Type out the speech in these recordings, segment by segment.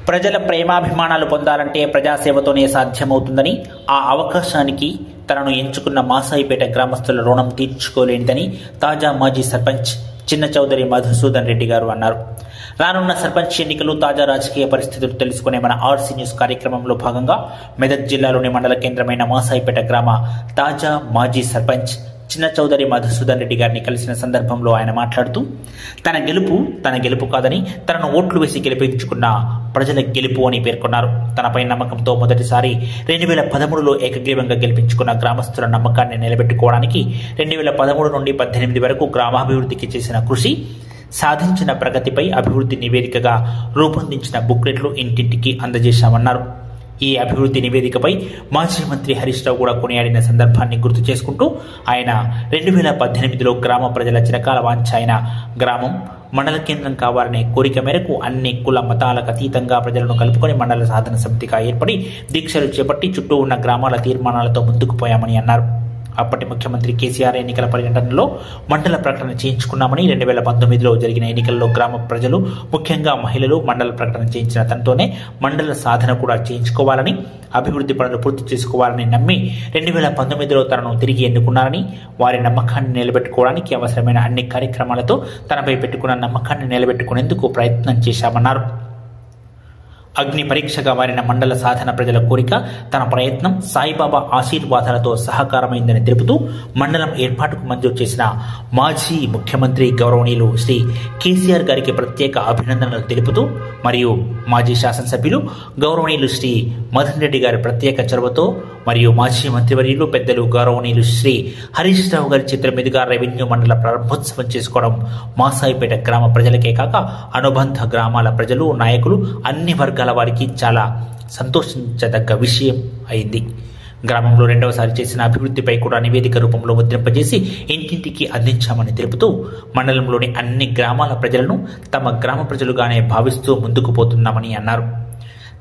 ప్రజల ప్రేమాభిమానాలు పొందాలంటే ప్రజాసేవతోనే సాధ్యమవుతుందని, ఆ అవకాశానికి తనను ఎంచుకున్న మాసాయిపేట గ్రామస్తుల రుణం తీర్చుకోలేనిదని తాజా మాజీ సర్పంచ్ చిన్న చౌదరి మధుసూదన్ రెడ్డి గారు అన్నారు. రానున్న సర్పంచ్ ఎన్నికలు, తాజా రాజకీయ పరిస్థితులు తెలుసుకునే మన ఆర్సీ న్యూస్ కార్యక్రమంలో భాగంగా మెదక్ జిల్లాలోని మండల కేంద్రమైన మాసాయిపేట గ్రామ తాజా మాజీ సర్పంచ్ చిన్న చౌదరి మధుసూదన్ రెడ్డి గారిని కలిసిన సందర్భంలో ఆయన మాట్లాడుతూ, తన గెలుపు కాదని, తనను ఓట్లు వేసి గెలిపించుకున్న ప్రజల గెలుపు అని పేర్కొన్నారు. తనపై నమ్మకంతో మొదటిసారి 2013లో ఏకగ్రీవంగా గెలిపించుకున్న గ్రామస్తుల నమ్మకాన్ని నిలబెట్టుకోవడానికి 2013 నుండి 18 వరకు గ్రామాభివృద్ధికి చేసిన కృషి, సాధించిన ప్రగతిపై అభివృద్ధి నివేదికగా రూపొందించిన బుక్లెట్లు ఇంటింటికి అందజేశామన్నారు. ఈ అభివృద్ధి నివేదికపై మాజీ మంత్రి హరీష్ రావు కూడా కొనియాడిన సందర్భాన్ని గుర్తు చేసుకుంటూ ఆయన 2018లో గ్రామ ప్రజల చిరకాల వాంఛ అయిన గ్రామం మండల కేంద్రం కావాలనే కోరిక మేరకు అన్ని కుల మతాలకు అతీతంగా ప్రజలను కలుపుకొని మండల సాధన సమితిగా ఏర్పడి దీక్షలు చేపట్టి చుట్టూ ఉన్న గ్రామాల తీర్మానాలతో ముందుకు పోయామని అన్నారు. అప్పటి ముఖ్యమంత్రి కేసీఆర్ ఎన్నికల పర్యటనలో మండల ప్రకటన చేయించుకున్నామని, 2019లో జరిగిన ఎన్నికల్లో గ్రామ ప్రజలు, ముఖ్యంగా మహిళలు మండల ప్రకటన చేయించిన తనతోనే మండల సాధన కూడా చేయించుకోవాలని, అభివృద్ధి పనులు పూర్తి చేసుకోవాలని నమ్మి 2019లో తనను తిరిగి ఎన్నుకున్నారని, వారి నమ్మకాన్ని నిలబెట్టుకోవడానికి అవసరమైన అన్ని కార్యక్రమాలతో తనపై పెట్టుకున్న నమ్మకాన్ని నిలబెట్టుకునేందుకు ప్రయత్నం చేశామన్నారు. అగ్ని పరీక్షగా మారిన మండల సాధన ప్రజల కోరిక, తన ప్రయత్నం సాయిబాబా ఆశీర్వాదాలతో సహకారమైందని తెలుపుతూ, మండలం ఏర్పాటుకు మంజూరు చేసిన మాజీ ముఖ్యమంత్రి గౌరవనీయులు శ్రీ కేసీఆర్ గారికి ప్రత్యేక అభినందనలు తెలుపుతూ, మరియు మాజీ శాసనసభ్యులు గౌరవనీయులు శ్రీ మదన్ రెడ్డి గారి ప్రత్యేక చొరవతో మరియు మాజీ మంత్రివర్యులు పెద్దలు గౌరవనీయులు శ్రీ హరీష్ రావు గారి చిత్రం మీదుగా రెవెన్యూ మండల ప్రారంభోత్సవం చేసుకోవడం మాసాయిపేట గ్రామ ప్రజలకే కాక అనుబంధ గ్రామాల ప్రజలు, నాయకులు, అన్ని వర్గాల వారికి చాలా సంతోషించదగ్గ విషయం అయింది. గ్రామంలో రెండవసారి చేసిన అభివృద్ధిపై కూడా నివేదిక రూపంలో ముద్రింపజేసి ఇంటింటికి అందించామని తెలుపుతూ, మండలంలోని అన్ని గ్రామాల ప్రజలను తమ గ్రామ ప్రజలుగానే భావిస్తూ ముందుకు పోతున్నామని అన్నారు.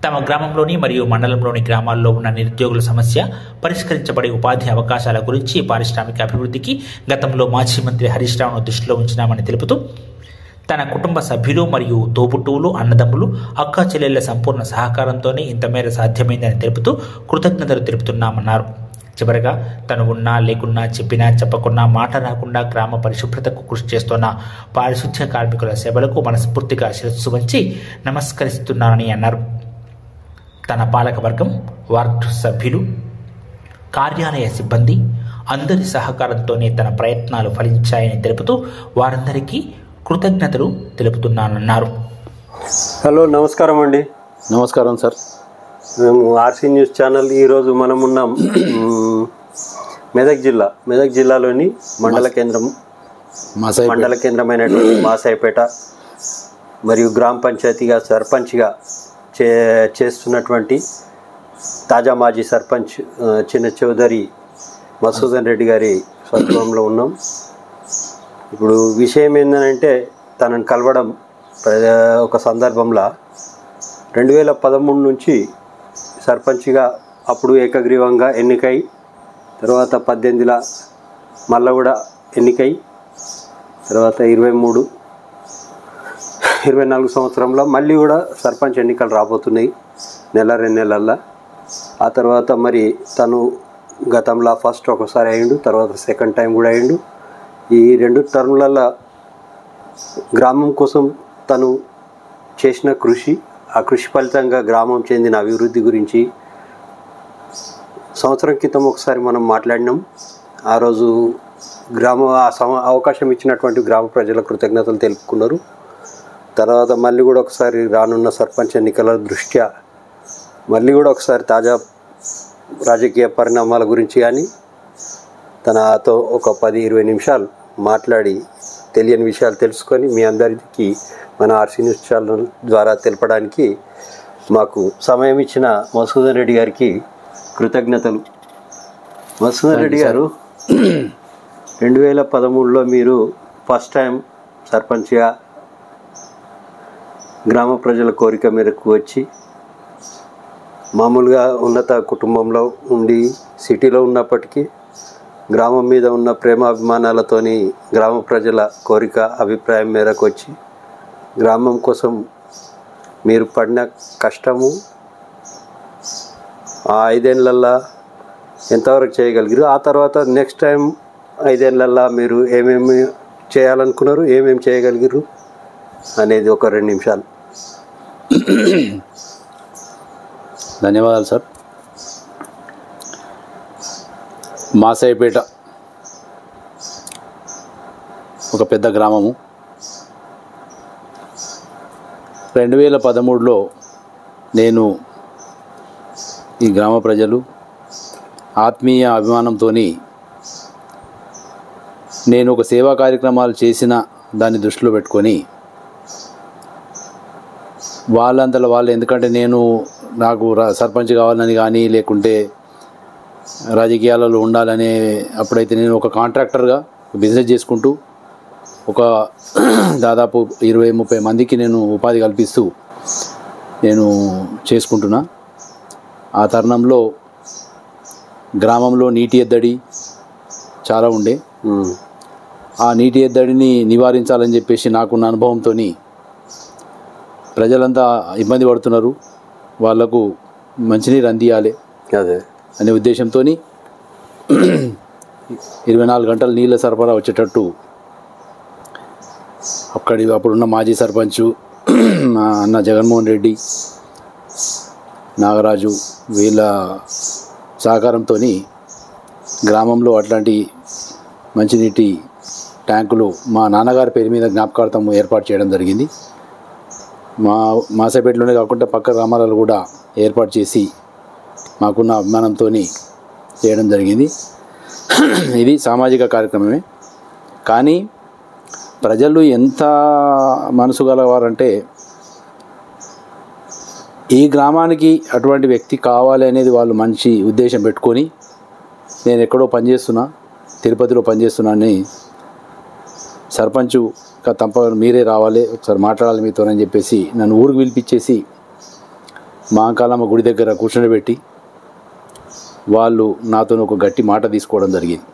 తమ గ్రామంలోని మరియు మండలంలోని గ్రామాల్లో ఉన్న నిరుద్యోగుల సమస్య పరిష్కరించబడే ఉపాధి అవకాశాల గురించి, పారిశ్రామిక అభివృద్ధికి గతంలో మాజీ మంత్రి హరీష్ రావును దృష్టిలో ఉంచినామని తెలుపుతూ, తన కుటుంబ సభ్యులు మరియు తోబుట్టువులు, అన్నదమ్ములు, అక్కా చెల్లెళ్ల సంపూర్ణ సహకారంతోనే ఇంతమేర సాధ్యమైందని తెలుపుతూ కృతజ్ఞతలు తెలుపుతున్నామన్నారు. చివరగా తను ఉన్నా లేకున్నా, చెప్పినా చెప్పకున్నా, మాట రాకుండా గ్రామ పరిశుభ్రతకు కృషి చేస్తున్న పారిశుద్ధ్య కార్మికుల సేవలకు మనస్ఫూర్తిగా శిరస్సు వంచి నమస్కరిస్తున్నానని అన్నారు. తన పాలకవర్గం, వార్డు సభ్యులు, కార్యాలయ సిబ్బంది అందరి సహకారంతోనే తన ప్రయత్నాలు ఫలించాయని తెలుపుతూ వారందరికీ కృతజ్ఞతలు తెలుపుతున్నానన్నారు. హలో, నమస్కారం అండి. నమస్కారం సార్. మేము ఆర్సీ న్యూస్ ఛానల్. ఈరోజు మనం ఉన్నాం మెదక్ జిల్లాలోని మండల కేంద్రమైనటువంటి మాసాయిపేట మరియు గ్రామ పంచాయతీగా సర్పంచ్గా చేస్తున్నటువంటి తాజా మాజీ సర్పంచ్ చిన్న చౌదరి మధుసూదన్ రెడ్డి గారి స్వగృహంలో ఉన్నాం. ఇప్పుడు విషయం ఏంటంటే, తనను కలవడం ఒక సందర్భంలో 2013 నుంచి సర్పంచ్గా అప్పుడు ఏకగ్రీవంగా ఎన్నికై, తర్వాత 18లో మళ్ళా కూడా ఎన్నికై, తర్వాత 24 సంవత్సరంలో మళ్ళీ కూడా సర్పంచ్ ఎన్నికలు రాబోతున్నాయి 1-2 నెలల్లో. ఆ తర్వాత మరి తను గతంలో ఫస్ట్ ఒకసారి అయ్యిండు, తర్వాత సెకండ్ టైం కూడా అయ్యిండు. ఈ 2 టర్ములలో గ్రామం కోసం తను చేసిన కృషి, ఆ కృషి ఫలితంగా గ్రామం చెందిన అభివృద్ధి గురించి సంవత్సరం క్రితం ఒకసారి మనం మాట్లాడినాం. ఆ రోజు అవకాశం ఇచ్చినటువంటి గ్రామ ప్రజల కృతజ్ఞతలు తెలుపుకున్నారు. తర్వాత మళ్ళీ కూడా ఒకసారి రానున్న సర్పంచ్ ఎన్నికల దృష్ట్యా మళ్ళీ కూడా ఒకసారి తాజా రాజకీయ పరిణామాల గురించి కానీ తనతో ఒక 10-20 నిమిషాలు మాట్లాడి తెలియని విషయాలు తెలుసుకొని మీ అందరికీ మన ఆర్సీ న్యూస్ ఛానల్ ద్వారా తెలపడానికి మాకు సమయం ఇచ్చిన మధుసూదన్ రెడ్డి గారికి కృతజ్ఞతలు. మధుసూదన్ రెడ్డి గారు, 2013లో మీరు ఫస్ట్ టైం సర్పంచ్గా గ్రామ ప్రజల కోరిక మేరకు వచ్చి, మామూలుగా ఉన్నత కుటుంబంలో ఉండి సిటీలో ఉన్నప్పటికీ గ్రామం మీద ఉన్న ప్రేమాభిమానాలతోని గ్రామ ప్రజల కోరిక, అభిప్రాయం మేరకు వచ్చి గ్రామం కోసం మీరు పడిన కష్టము ఆ 5 ఏళ్ళల్లో ఎంతవరకు చేయగలిగారు? ఆ తర్వాత నెక్స్ట్ టైం 5 ఏళ్ళల్లో మీరు ఏమేమి చేయాలనుకున్నారు, ఏమేమి చేయగలిగారు అనేది ఒక 2 నిమిషాలు. ధన్యవాదాలు సార్. మాసాయిపేట ఒక పెద్ద గ్రామము. 2013లో నేను ఈ గ్రామ ప్రజలు ఆత్మీయ అభిమానంతో నేను ఒక సేవా కార్యక్రమాలు చేసిన దాన్ని దృష్టిలో పెట్టుకొని వాళ్ళంతలో వాళ్ళు, ఎందుకంటే నాకు సర్పంచ్ కావాలని కానీ లేకుంటే రాజకీయాలలో ఉండాలనే అప్పుడైతే నేను ఒక కాంట్రాక్టర్గా బిజినెస్ చేసుకుంటూ ఒక దాదాపు 20-30 మందికి నేను ఉపాధి కల్పిస్తూ నేను చేసుకుంటున్నా. ఆ తరుణంలో గ్రామంలో నీటి ఎద్దడి చాలా ఉండే. ఆ నీటి ఎద్దడిని నివారించాలని చెప్పేసి నాకున్న అనుభవంతో ప్రజలంతా ఇబ్బంది పడుతున్నారు, వాళ్లకు మంచినీరు అందియాలి అనే ఉద్దేశంతో 24 గంటలు నీళ్ళ సరఫరా వచ్చేటట్టు అప్పుడున్న మాజీ సర్పంచు మా అన్న జగన్మోహన్ రెడ్డి, నాగరాజు వీళ్ళ సహకారంతో గ్రామంలో అట్లాంటి మంచినీటి ట్యాంకులు మా నాన్నగారి పేరు మీద జ్ఞాపకార్థం ఏర్పాటు చేయడం జరిగింది. మాసాయిపేటలోనే కాకుండా పక్క గ్రామాలలో కూడా ఏర్పాటు చేసి మాకున్న అభిమానంతో చేయడం జరిగింది. ఇది సామాజిక కార్యక్రమమే. కానీ ప్రజలు ఎంత మనసు గలవారంటే ఈ గ్రామానికి అటువంటి వ్యక్తి కావాలి అనేది వాళ్ళు మంచి ఉద్దేశం పెట్టుకొని, నేను ఎక్కడో పనిచేస్తున్నా, తిరుపతిలో పనిచేస్తున్నా అని సర్పంచు మీరే రావాలి, ఒకసారి మాట్లాడాలి మీతో అని చెప్పేసి నన్ను ఊరికి పిలిపించేసి మహాకాలమ్మ గుడి దగ్గర కూర్చోబెట్టి వాళ్ళు నాతో ఒక గట్టి మాట తీసుకోవడం జరిగింది.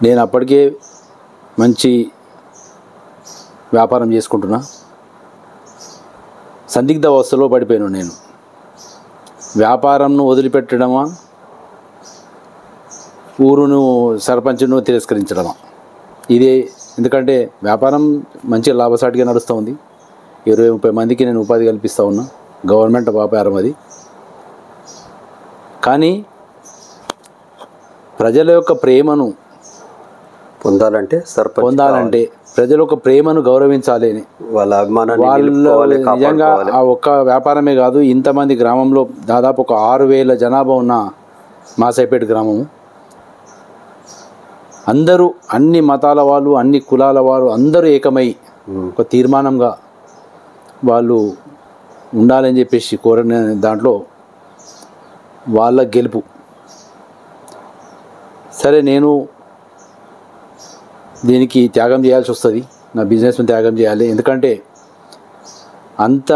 నేను అప్పటికే మంచి వ్యాపారం చేసుకుంటున్నా, సందిగ్ధ అవస్థలో పడిపోయాను. నేను వ్యాపారంను వదిలిపెట్టడమా, ఊరును సర్పంచ్ను తిరస్కరించడమా, ఇదే. ఎందుకంటే వ్యాపారం మంచిగా లాభసాటిగా నడుస్తూ ఉంది. 20-30 మందికి నేను ఉపాధి కల్పిస్తూ ఉన్నా, గవర్నమెంట్ వ్యాపారం అది. కానీ ప్రజల యొక్క ప్రేమను పొందాలంటే ప్రజల యొక్క ప్రేమను గౌరవించాలి అని, వాళ్ళ అభిమానాన్ని వాళ్ళు నిజంగా ఆ ఒక్క వ్యాపారమే కాదు, ఇంతమంది గ్రామంలో దాదాపు ఒక 6,000 జనాభా ఉన్న మాసాయిపేట గ్రామము, అందరూ అన్ని మతాల వాళ్ళు, అన్ని కులాల వారు అందరూ ఏకమై ఒక తీర్మానంగా వాళ్ళు ఉండాలని చెప్పేసి కోరిన దాంట్లో వాళ్ళ గెలుపు. సరే, నేను దీనికి త్యాగం చేయాల్సి వస్తుంది, నా బిజినెస్ని త్యాగం చేయాలి. ఎందుకంటే అంత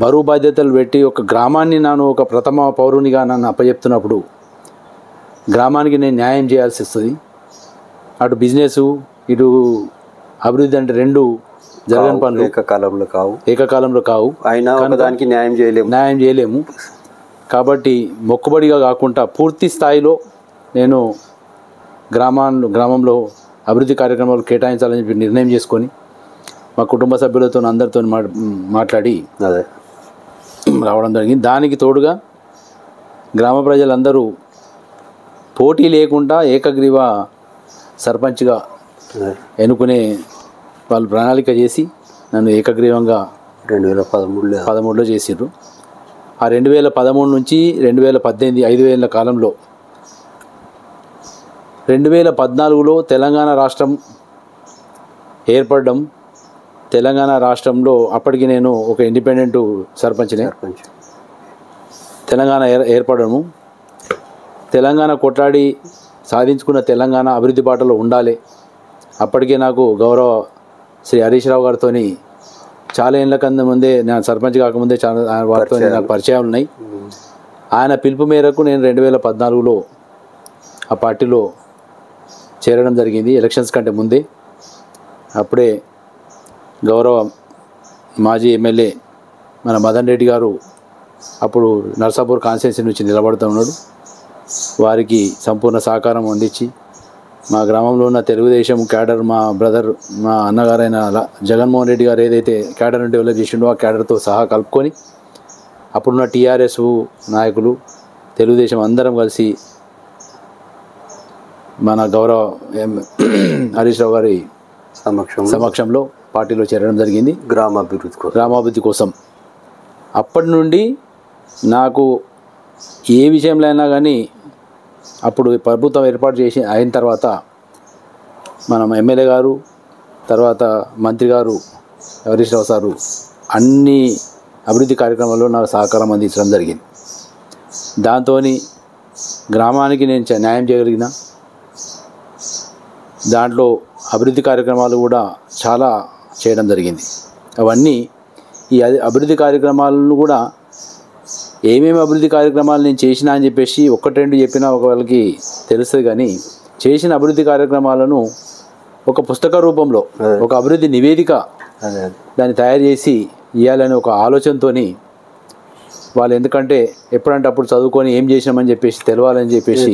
బరువు బాధ్యతలు పెట్టి ఒక గ్రామాన్ని ఒక ప్రథమ పౌరునిగా నన్ను అప్పచెప్తున్నప్పుడు గ్రామానికి నేను న్యాయం చేయాల్సి వస్తుంది. అటు బిజినెస్, ఇటు అభివృద్ధి అంటే రెండు జరగని పనులు ఏకకాలంలో కావు. దానికి న్యాయం చేయలేము. కాబట్టి మొక్కుబడిగా కాకుండా పూర్తి స్థాయిలో నేను గ్రామంలో అభివృద్ధి కార్యక్రమాలు కేటాయించాలని చెప్పి నిర్ణయం చేసుకొని మా కుటుంబ సభ్యులతో అందరితో మాట్లాడి రావడం జరిగింది. దానికి తోడుగా గ్రామ ప్రజలందరూ పోటీ లేకుండా ఏకగ్రీవ సర్పంచ్గా ఎన్నుకునే వాళ్ళు ప్రణాళిక చేసి నన్ను ఏకగ్రీవంగా 2013లో చేసిర్రు. ఆ 2013 నుంచి 2018 5 ఏళ్ల కాలంలో 2014లో తెలంగాణ రాష్ట్రం ఏర్పడడం, తెలంగాణ రాష్ట్రంలో అప్పటికి నేను ఒక ఇండిపెండెంట్ సర్పంచ్నే. తెలంగాణ ఏర్పడము, తెలంగాణ కొట్లాడి సాధించుకున్న తెలంగాణ అభివృద్ధి బాటలో ఉండాలి. అప్పటికే నాకు గౌరవ శ్రీ హరీష్ రావు గారితో చాలా ఏళ్ళ కింద ముందే, నేను సర్పంచ్ కాకముందే చాలా వారితో నాకు పరిచయాలు ఉన్నాయి. ఆయన పిలుపు మేరకు నేను 2014లో ఆ పార్టీలో చేరడం జరిగింది, ఎలక్షన్స్ కంటే ముందే. అప్పుడే గౌరవ మాజీ ఎమ్మెల్యే మన మదన్ రెడ్డి గారు అప్పుడు నర్సాపూర్ కాన్స్టిట్యున్సీ నుంచి నిలబడుతూ ఉన్నాడు. వారికి సంపూర్ణ సహకారం అందించి మా గ్రామంలో ఉన్న తెలుగుదేశం క్యాడర్, మా బ్రదర్, మా అన్నగారైన జగన్మోహన్ రెడ్డి గారు ఏదైతే క్యాడర్ని డెవలప్ చేసిండో ఆ క్యాడర్తో సహా కలుపుకొని అప్పుడున్న టీఆర్ఎస్ నాయకులు, తెలుగుదేశం అందరం కలిసి మన గౌరవ హరీష్ రావు గారి సమక్షంలో పార్టీలో చేరడం జరిగింది గ్రామాభివృద్ధి కోసం. అప్పటి నుండి నాకు ఏ విషయంలో అయినా కానీ అప్పుడు ప్రభుత్వం ఏర్పాటు చేసి అయిన తర్వాత మన ఎమ్మెల్యే గారు, తర్వాత మంత్రి గారు హరీష్ రావు సారు అన్ని అభివృద్ధి కార్యక్రమాల్లో నాకు సహకారం అందించడం జరిగింది. దాంతో గ్రామానికి నేను న్యాయం చేయగలిగిన, దాంట్లో అభివృద్ధి కార్యక్రమాలు కూడా చాలా చేయడం జరిగింది. అవన్నీ ఈ అభివృద్ధి కార్యక్రమాలను కూడా ఏమేమి అభివృద్ధి కార్యక్రమాలు నేను చేసినా అని చెప్పేసి ఒకటి రెండు చెప్పినా ఒకవేళకి తెలుస్తుంది, కానీ చేసిన అభివృద్ధి కార్యక్రమాలను ఒక పుస్తక రూపంలో ఒక అభివృద్ధి నివేదిక దాన్ని తయారు చేసి ఇవ్వాలని ఒక ఆలోచనతో వాళ్ళు, ఎందుకంటే ఎప్పుడంటే అప్పుడు చదువుకొని ఏం చేసినామని చెప్పేసి తెలవాలని చెప్పేసి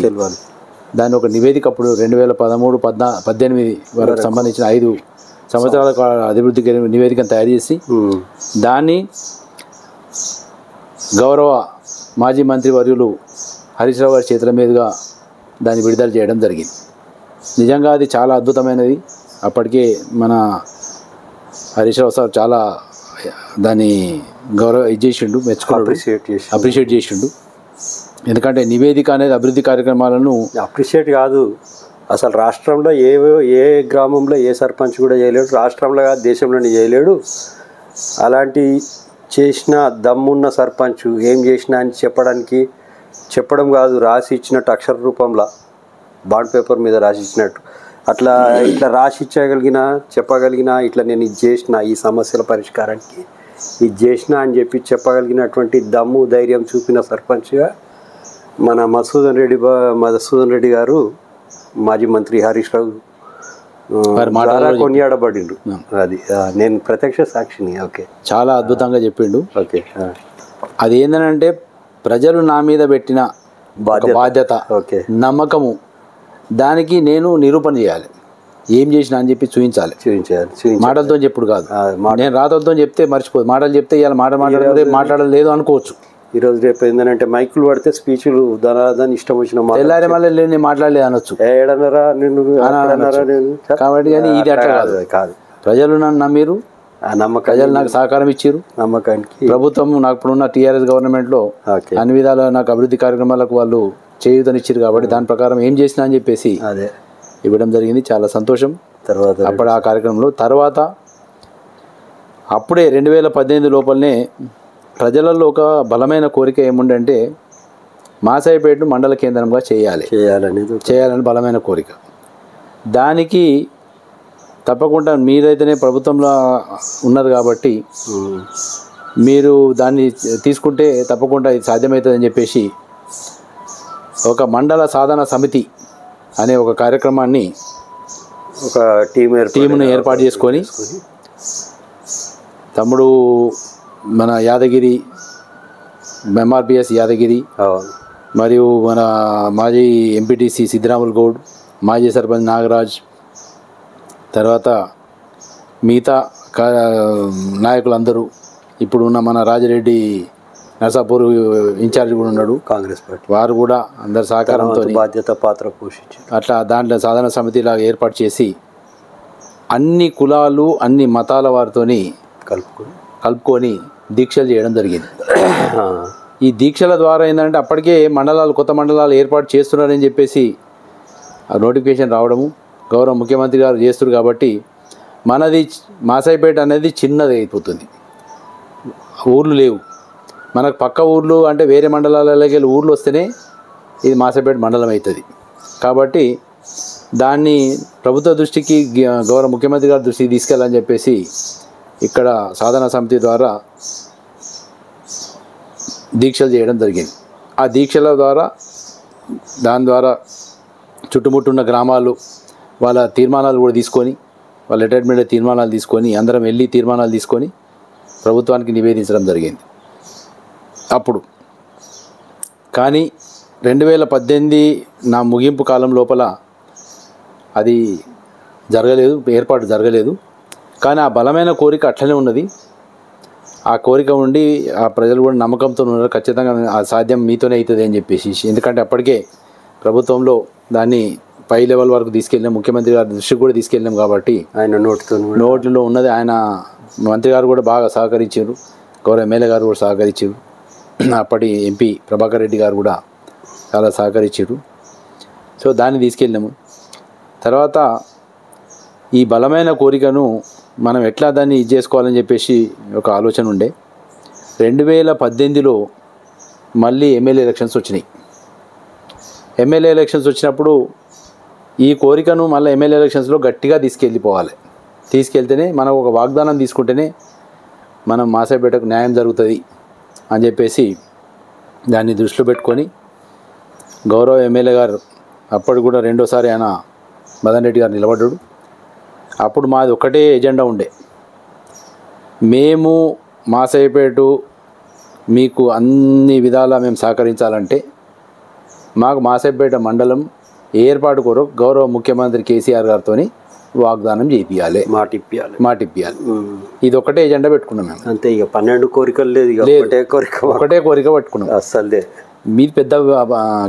దాన్ని ఒక నివేదిక అప్పుడు 2013-18 వరకు సంబంధించిన 5 సంవత్సరాల అభివృద్ధి నివేదికను తయారు చేసి దాన్ని గౌరవ మాజీ మంత్రి వర్యులు హరీష్ రావు గారి చేతుల మీదుగా దాన్ని విడుదల చేయడం జరిగింది. నిజంగా అది చాలా అద్భుతమైనది. అప్పటికే మన హరీష్ రావు సార్ చాలా దాన్ని చేసిండు, మెచ్చుకున్నాడు, అప్రిషియేట్ చేసిండు. ఎందుకంటే నివేదిక అనేది అభివృద్ధి కార్యక్రమాలను అప్రిషియేట్ కాదు, అసలు రాష్ట్రంలో ఏ గ్రామంలో ఏ సర్పంచ్ కూడా చేయలేడు, రాష్ట్రంలో కాదు దేశంలోనే చేయలేడు. అలాంటి చేసిన దమ్మున్న సర్పంచ్ ఏం చేసినా అని చెప్పడం కాదు, రాసి ఇచ్చినట్టు అక్షర రూపంలో బాండ్ పేపర్ మీద రాసి ఇచ్చినట్టు ఇట్లా రాసి చెప్పగలిగిన ఇట్లా నేను ఇది చేసిన, ఈ సమస్యల పరిష్కారానికి ఇది చేసిన అని చెప్పి చెప్పగలిగినటువంటి దమ్ము ధైర్యం చూపిన సర్పంచ్గా మన మధుసూదన్ రెడ్డి గారు, మాజీ మంత్రి హరీష్ రావు కొనియాడబడిండు. అది నేను ప్రత్యక్ష సాక్షిని. ఓకే, చాలా అద్భుతంగా చెప్పిండు. ఓకే, అది ఏంటంటే ప్రజలు నా మీద పెట్టిన బాధ్యత, ఓకే, నమ్మకము, దానికి నేను నిరూపణ చేయాలి, ఏం చేసినా అని చెప్పి చూపించాలి. మాటలతో చెప్పుడు కాదు, నేను రాతలతో చెప్తే మర్చిపోదు, మాటలు చెప్తే ఇవాళ మాట్లాడలేదు అనుకోవచ్చు. ఈరోజు రేపు ఏంటంటే మైకులు పడితే స్పీచ్లు దాని ఇష్టం వచ్చిన తెల్లారి మళ్ళీ నేను మాట్లాడలేదు అనొచ్చు, ఏడన్నారా నేను కాబట్టి. కానీ ఇది అట్లా కాదు, ప్రజలు నన్ను నమ్మిరు, ప్రజలు నాకు సహకారం ఇచ్చారు, నమ్మకానికి ప్రభుత్వం నాకు ఇప్పుడున్న టీఆర్ఎస్ గవర్నమెంట్లో అన్ని విధాలు నాకు అభివృద్ధి కార్యక్రమాలకు వాళ్ళు చేయూతనిచ్చారు. కాబట్టి దాని ప్రకారం ఏం చేసినా అని చెప్పేసి అదే ఇవ్వడం జరిగింది. చాలా సంతోషం. తర్వాత అప్పుడు ఆ కార్యక్రమంలో తర్వాత అప్పుడే 2018 లోపలనే ప్రజలలో ఒక బలమైన కోరిక ఏముండంటే మాసాయిపేటను మండల కేంద్రంగా చేయాలని బలమైన కోరిక. దానికి తప్పకుండా మీరైతేనే ప్రభుత్వంలో ఉన్నారు కాబట్టి మీరు దాన్ని తీసుకుంటే తప్పకుండా ఇది సాధ్యమవుతుందని చెప్పేసి ఒక మండల సాధన సమితి అనే ఒక కార్యక్రమాన్ని, ఒక టీమును ఏర్పాటు చేసుకొని తమ్ముడు మన యాదగిరి, ఎంఆర్పిఎస్ యాదగిరి, మరియు మన మాజీ ఎంపీటీసీ సిద్ధిరాములు గౌడ్, మాజీ సర్పంచ్ నాగరాజ్, తర్వాత మిగతా నాయకులందరూ, ఇప్పుడు ఉన్న మన రాజిరెడ్డి నర్సాపూర్ ఇన్ఛార్జ్ కూడా ఉన్నాడు కాంగ్రెస్ పార్టీ, వారు కూడా అందరి సహకారంతో బాధ్యత పాత్ర పోషించారు. అట్లా దాంట్లో సాధన సమితిలాగా ఏర్పాటు చేసి అన్ని కులాలు అన్ని మతాల వారితోని కలుపుకొని దీక్షలు చేయడం జరిగింది. ఈ దీక్షల ద్వారా ఏంటంటే అప్పటికే కొత్త మండలాలు ఏర్పాటు చేస్తున్నారని చెప్పేసి ఆ నోటిఫికేషన్ రావడము, గౌరవ ముఖ్యమంత్రి గారు చేస్తున్నారు. కాబట్టి మనది మాసాయిపేట అనేది చిన్నది అయిపోతుంది, ఊర్లు లేవు మనకు. పక్క ఊర్లు అంటే వేరే మండలాలకి వెళ్ళి ఊర్లు వస్తేనే ఇది మాసాయిపేట మండలం అవుతుంది. కాబట్టి దాన్ని ప్రభుత్వ దృష్టికి, గౌరవ ముఖ్యమంత్రి గారి దృష్టికి తీసుకెళ్ళాలని చెప్పేసి ఇక్కడ సాధన సమితి ద్వారా దీక్షలు చేయడం జరిగింది. ఆ దీక్షల ద్వారా దాని ద్వారా చుట్టుముట్టున్న గ్రామాలు వాళ్ళ తీర్మానాలు కూడా తీసుకొని, వాళ్ళ రిటైర్మెంట్ తీర్మానాలు తీసుకొని అందరం వెళ్ళి తీర్మానాలు తీసుకొని ప్రభుత్వానికి నివేదించడం జరిగింది అప్పుడు. కానీ 2018 నా ముగింపు కాలం లోపల అది జరగలేదు, ఏర్పాటు జరగలేదు. కానీ ఆ బలమైన కోరిక అట్లనే ఉన్నది. ఆ కోరిక ఉండి ఆ ప్రజలు కూడా నమ్మకంతో ఉన్నారు, ఖచ్చితంగా ఆ సాధ్యం మీతోనే అవుతుంది అని చెప్పేసి. ఎందుకంటే అప్పటికే ప్రభుత్వంలో దాన్ని పై లెవెల్ వరకు తీసుకెళ్ళినాం, ముఖ్యమంత్రి గారి దృష్టికి కూడా తీసుకెళ్ళినాం కాబట్టి ఆయన నోట్లో ఉన్నది. ఆయన మంత్రి గారు కూడా బాగా సహకరించారు, గౌరవ ఎమ్మెల్యే గారు కూడా సహకరించారు, అప్పటి ఎంపీ ప్రభాకర్ రెడ్డి గారు కూడా చాలా సహకరించారు. సో దాన్ని తీసుకెళ్ళినాము. తర్వాత ఈ బలమైన కోరికను మనం ఎట్లా దాన్ని ఇది చేసుకోవాలని చెప్పేసి ఒక ఆలోచన ఉండే. 2018లో మళ్ళీ ఎమ్మెల్యే ఎలక్షన్స్ వచ్చినాయి. ఎమ్మెల్యే ఎలక్షన్స్ వచ్చినప్పుడు ఈ కోరికను మళ్ళీ ఎమ్మెల్యే ఎలక్షన్స్లో గట్టిగా తీసుకెళ్తేనే మనం ఒక వాగ్దానం తీసుకుంటేనే మనం మాసాయిపేటకు న్యాయం జరుగుతుంది అని చెప్పేసి దాన్ని దృష్టిలో పెట్టుకొని గౌరవ ఎమ్మెల్యే గారు అప్పుడు కూడా రెండోసారి ఆయన మదన్ రెడ్డి గారు నిలబడ్డాడు. అప్పుడు మాది ఒకటే ఎజెండా ఉండే, మేము మాసాయిపేట మీకు అన్ని విధాలా మేము సహకరించాలంటే మాకు మాసాయిపేట మండలం ఏర్పాటు కొరకు గౌరవ ముఖ్యమంత్రి కేసీఆర్ గారితో వాగ్దానం చేయించాలి, మాట ఇప్పియాలి. ఇది ఒకటే ఎజెండా పెట్టుకున్నాం మేము. అంతే, ఇక 12 కోరికలు లేదు, ఒకటే కోరిక పట్టుకున్నాం. అసలు మీది పెద్ద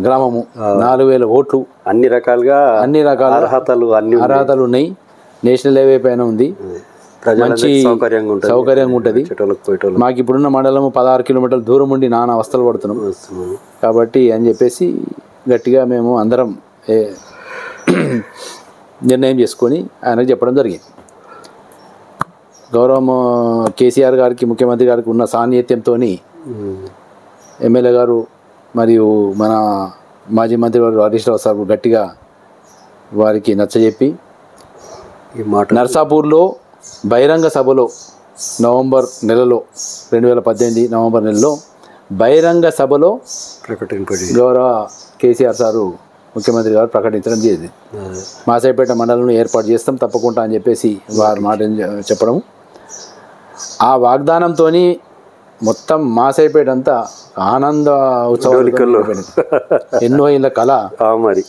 గ్రామము, 4000 ఓట్లు, అన్ని రకాల అర్హతలు ఉన్నాయి. నేషనల్ హైవే పైన ఉంది, మంచి సౌకర్యంగా ఉంటుంది. మాకు ఇప్పుడున్న మండలం 16 కిలోమీటర్ల దూరం ఉండి నానా అవస్థలు పడుతున్నాం కాబట్టి అని చెప్పేసి గట్టిగా మేము అందరం నిర్ణయం చేసుకొని ఆయనకు చెప్పడం జరిగింది. గౌరవం కేసీఆర్ గారికి, ముఖ్యమంత్రి గారికి ఉన్న సాన్నిహిత్యంతో ఎమ్మెల్యే గారు మరియు మన మాజీ మంత్రి గారు హరీష్ రావు సార్ గట్టిగా వారికి నచ్చజెప్పి నర్సాపూర్లో బహిరంగ సభలో నవంబర్ నెలలో 2018 నవంబర్ నెలలో బహిరంగ సభలో గౌరవ కేసీఆర్ సారు ముఖ్యమంత్రి గారు ప్రకటించడం జరిగింది. మాసాయిపేట మండలంలో ఏర్పాటు చేస్తాం తప్పకుండా అని చెప్పేసి వారు మాట చెప్పడం. ఆ వాగ్దానంతో మొత్తం మాసాయిపేట అంతా ఆనంద ఉత్సవాలు, ఎన్నో ఏళ్ళ కళ మరి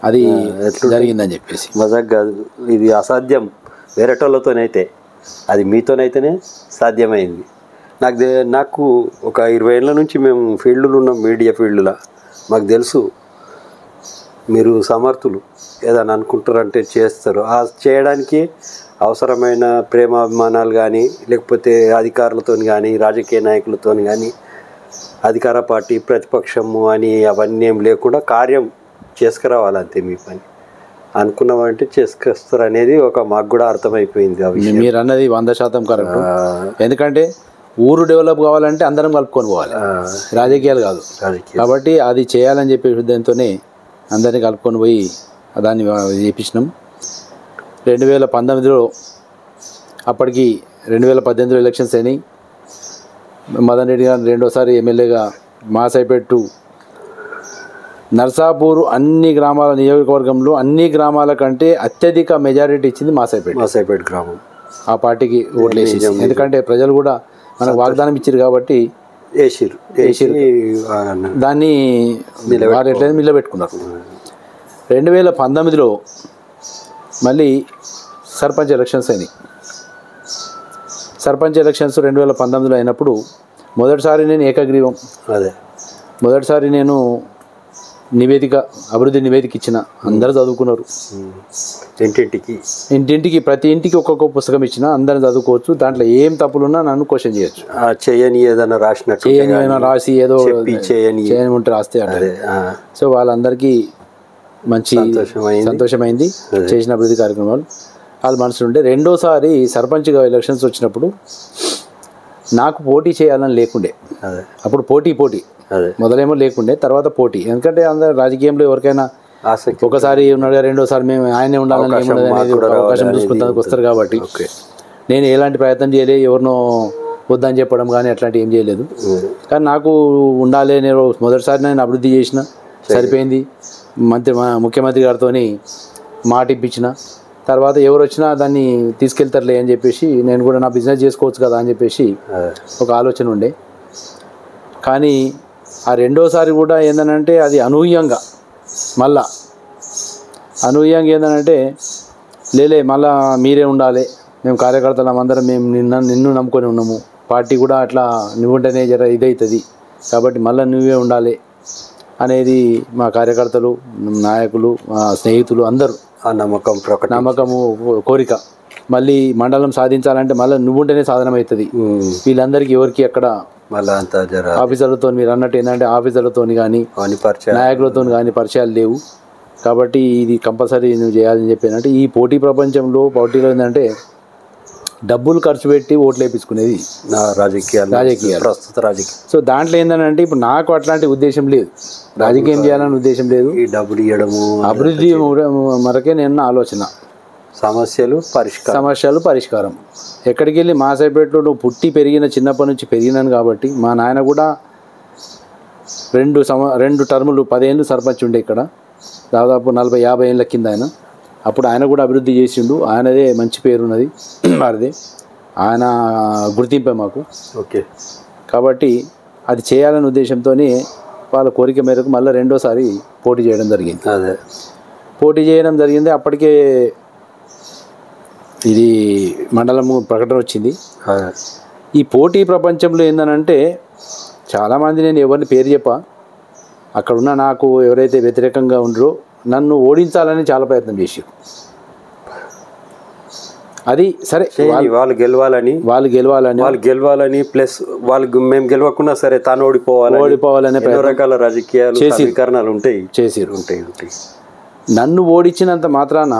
అది జరిగిందని చెప్పేసి. మజాక్ కాదు, ఇది అసాధ్యం వేరేటోళ్ళతోనైతే, అది మీతోనైతేనే సాధ్యమైంది. నాకు ఒక 20 ఏళ్ళ నుంచి మేము ఫీల్డ్లో ఉన్నాం, మీడియా ఫీల్డ్లో. మాకు తెలుసు మీరు సమర్థులు, ఏదైనా అనుకుంటారంటే చేస్తారు. ఆ చేయడానికి అవసరమైన ప్రేమాభిమానాలు కానీ, లేకపోతే అధికారులతో కానీ, రాజకీయ నాయకులతో కానీ, అధికార పార్టీ ప్రతిపక్షము అని అవన్నీ ఏం లేకుండా కార్యం చేసుకురావాలంతే. మీ పని అనుకున్నామంటే చేసుకొస్తారు అనేది మాకు కూడా అర్థమైపోయింది. మీరు అన్నది 100% కరెక్ట్. ఎందుకంటే ఊరు డెవలప్ కావాలంటే అందరం కలుపుకొని పోవాలి, రాజకీయాలు కాదు. కాబట్టి అది చేయాలని చెప్పే ఉద్దేశంతోనే అందరినీ కలుపుకొని పోయి దాన్ని చేయించినాం. 2019లో అప్పటికి 2018లో ఎలక్షన్స్ అయినాయి. మదన్ రెడ్డి గారు రెండోసారి ఎమ్మెల్యేగా మాసాయిపేట నర్సాపూర్ అన్ని గ్రామాల నియోజకవర్గంలో అన్ని గ్రామాల కంటే అత్యధిక మెజారిటీ ఇచ్చింది మాసాయిపేట గ్రామం. ఆ పార్టీకి ఓట్లు వేసి, ఎందుకంటే ప్రజలు కూడా మనకు వాగ్దానం ఇచ్చారు కాబట్టి దాన్ని వారు ఎట్లయితే నిలబెట్టుకున్నారు. 2019లో మళ్ళీ సర్పంచ్ ఎలక్షన్స్ అయినాయి. సర్పంచ్ ఎలక్షన్స్ 2019లో అయినప్పుడు మొదటిసారి నేను ఏకగ్రీవం, మొదటిసారి నేను అభివృద్ధి నివేదిక ఇచ్చిన. అందరూ చదువుకున్నారు, ఇంటింటికి ప్రతి ఇంటికి ఒక్కొక్క పుస్తకం ఇచ్చిన. అందరం చదువుకోవచ్చు, దాంట్లో ఏం తప్పులున్నా నన్ను క్వశ్చన్ చేయొచ్చు. ఏదైనా రాసి ఏదో చేయని ఉంటే రాస్తే అంటే. సో వాళ్ళందరికీ మంచి సంతోషమైంది చేసిన అభివృద్ధి కార్యక్రమాలు వాళ్ళ మనసులో ఉంటే. రెండోసారి సర్పంచ్గా ఎలక్షన్స్ వచ్చినప్పుడు నాకు పోటీ చేయాలని లేకుండే. అప్పుడు పోటీ మొదలేమో లేకుండే, తర్వాత పోటీ. ఎందుకంటే అందరూ రాజకీయంలో ఎవరికైనా ఒకసారి ఉన్నాడు, రెండోసారి మేము ఆయనే ఉండాలని అనేది అవకాశం చూసుకుంటానికి వస్తారు. కాబట్టి నేను ఎలాంటి ప్రయత్నం చేయలేదు, ఎవరినో వద్దని చెప్పడం కానీ అట్లాంటివి ఏం చేయలేదు. కానీ నాకు ఉండాలి, నేను మొదటిసారి నేను అభివృద్ధి చేసిన, సరిపోయింది. ముఖ్యమంత్రి గారితో మాట ఇప్పించిన, తర్వాత ఎవరు వచ్చినా దాన్ని తీసుకెళ్తారులే అని చెప్పేసి నేను కూడా నా బిజినెస్ చేసుకోవచ్చు కదా అని చెప్పేసి ఒక ఆలోచన ఉండే. కానీ ఆ రెండోసారి కూడా ఏంటంటే అది అనూహ్యంగా ఏంటంటే లేలే మళ్ళా మీరే ఉండాలి, మేము కార్యకర్తలం అందరం మేము నిన్ను నమ్ముకొని ఉన్నాము, పార్టీ కూడా అట్లా నువ్వుంటేనే జర ఇదవుతుంది కాబట్టి మళ్ళీ నువ్వే ఉండాలి అనేది మా కార్యకర్తలు, నాయకులు, మా స్నేహితులు అందరూ ఆ నమ్మకము, కోరిక. మళ్ళీ మండలం సాధించాలంటే మళ్ళీ నువ్వుంటేనే సాధనమవుతుంది. వీళ్ళందరికీ ఎవరికి ఎక్కడ మళ్ళీ అంతా ఆఫీసర్లతో మీరు అన్నట్టు ఏంటంటే ఆఫీసర్లతో కానీ నాయకులతో కానీ పరిచయాలు లేవు కాబట్టి ఇది కంపల్సరీ నువ్వు చేయాలని చెప్పానంటే ఈ పోటీలో ఏంటంటే డబ్బులు ఖర్చు పెట్టి ఓట్లు వేయించుకునేది రాజకీయాలు ప్రస్తుత రాజకీయం. సో దాంట్లో ఏంటంటే ఇప్పుడు నాకు అట్లాంటి ఉద్దేశం లేదు, రాజకీయం చేయాలని ఉద్దేశం లేదు, ఈ డబ్బులు ఇవ్వడము అభివృద్ధి మరకే నేను ఆలోచన. సమస్యలు పరిష్కారం. ఎక్కడికి వెళ్ళి మాసాయిపేటలో నువ్వు పుట్టి పెరిగిన చిన్నప్పటి నుంచి పెరిగినాను కాబట్టి మా నాయన కూడా 2 టర్ములు 10 ఏళ్ళు సర్పంచ్ ఉండే ఇక్కడ, దాదాపు 40-50 ఏళ్ళ కింద ఆయన. అప్పుడు ఆయన కూడా అభివృద్ధి చేసిండు, ఆయనదే మంచి పేరున్నది వారిదే, ఆయన గుర్తింపే మాకు. ఓకే. కాబట్టి అది చేయాలనే ఉద్దేశంతోనే వాళ్ళ కోరిక మేరకు మళ్ళీ రెండోసారి పోటీ చేయడం జరిగింది. అప్పటికే ఇది మండలము ప్రకటన వచ్చింది. ఈ పోటీ ప్రపంచంలో ఏందనంటే చాలామంది, నేను ఎవరిని పేరు చెప్పా, అక్కడున్న నాకు ఎవరైతే వ్యతిరేకంగా ఉండరో నన్ను ఓడించాలని చాలా ప్రయత్నం చేశారు. అది సరే వాళ్ళు గెలవాలని ప్లస్ మేము గెలవకున్నా సరే తాను ఓడిపోవాలనే రకాల రాజకీయాలు సమీకరణాలు ఉంటాయి. నన్ను ఓడించినంత మాత్రాన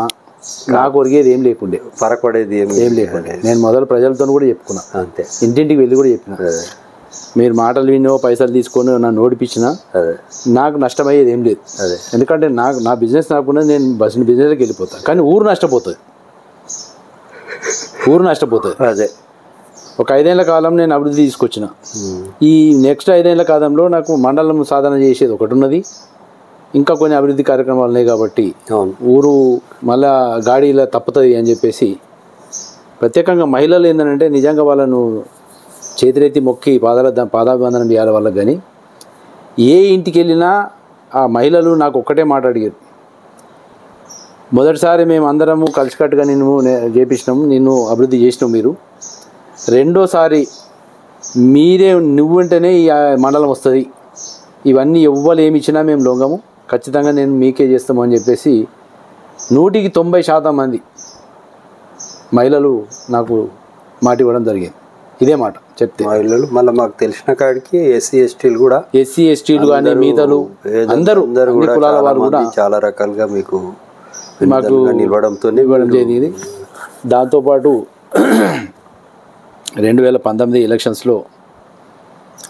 నాకు ఒరిగేది ఏం లేకుండే, పరపడేది ఏం లేకుండే. నేను మొదలు ప్రజలతో కూడా చెప్పుకున్నా, అంతే ఇంటింటికి వెళ్ళి కూడా చెప్పిన, మీరు మాటలు వినో పైసలు తీసుకొని నన్ను ఓడిపించినా నాకు నష్టమయ్యేది ఏం లేదు. ఎందుకంటే నా బిజినెస్ నాకున్నది, నేను బిజినెస్కి వెళ్ళిపోతాను. కానీ ఊరు నష్టపోతుంది. అదే ఒక 5 ఏళ్ల కాలం నేను అభివృద్ధి తీసుకొచ్చిన. ఈ నెక్స్ట్ 5 ఏళ్ల కాలంలో నాకు మండలం సాధన చేసేది ఒకటి ఉన్నది, ఇంకా కొన్ని అభివృద్ధి కార్యక్రమాలు ఉన్నాయి కాబట్టి ఊరు మళ్ళా గాడిలా తప్పుతుంది అని చెప్పేసి ప్రత్యేకంగా మహిళలు ఏంటంటే నిజంగా వాళ్ళను చేతులెత్తి మొక్కి పాదాభివందనం చేయాలి వాళ్ళకి. కానీ ఏ ఇంటికి వెళ్ళినా ఆ మహిళలు నాకు ఒక్కటే మాట అడిగారు, మొదటిసారి మేము అందరము కలిసికట్టుగా చేపించినాము, నిన్ను అభివృద్ధి చేసినాం, మీరు రెండోసారి మీరే నువ్వుంటేనే ఈ మండలం వస్తుంది, ఇవన్నీ ఎవ్వరు ఏమి ఇచ్చినా మేము లొంగము, ఖచ్చితంగా నేను మీకే చేస్తాము అని చెప్పేసి 100% మంది మహిళలు నాకు మాట ఇవ్వడం జరిగింది. ఇదే మాట చెప్తే మహిళలు మళ్ళీ మాకు తెలిసిన కాడికి ఎస్సీ ఎస్టీలు కానీ మిగతాలు అందరూ కులాల వారు కూడా చాలా రకాలుగా మాకు ఇవ్వడం జరిగింది. దాంతోపాటు 2019 ఎలక్షన్స్లో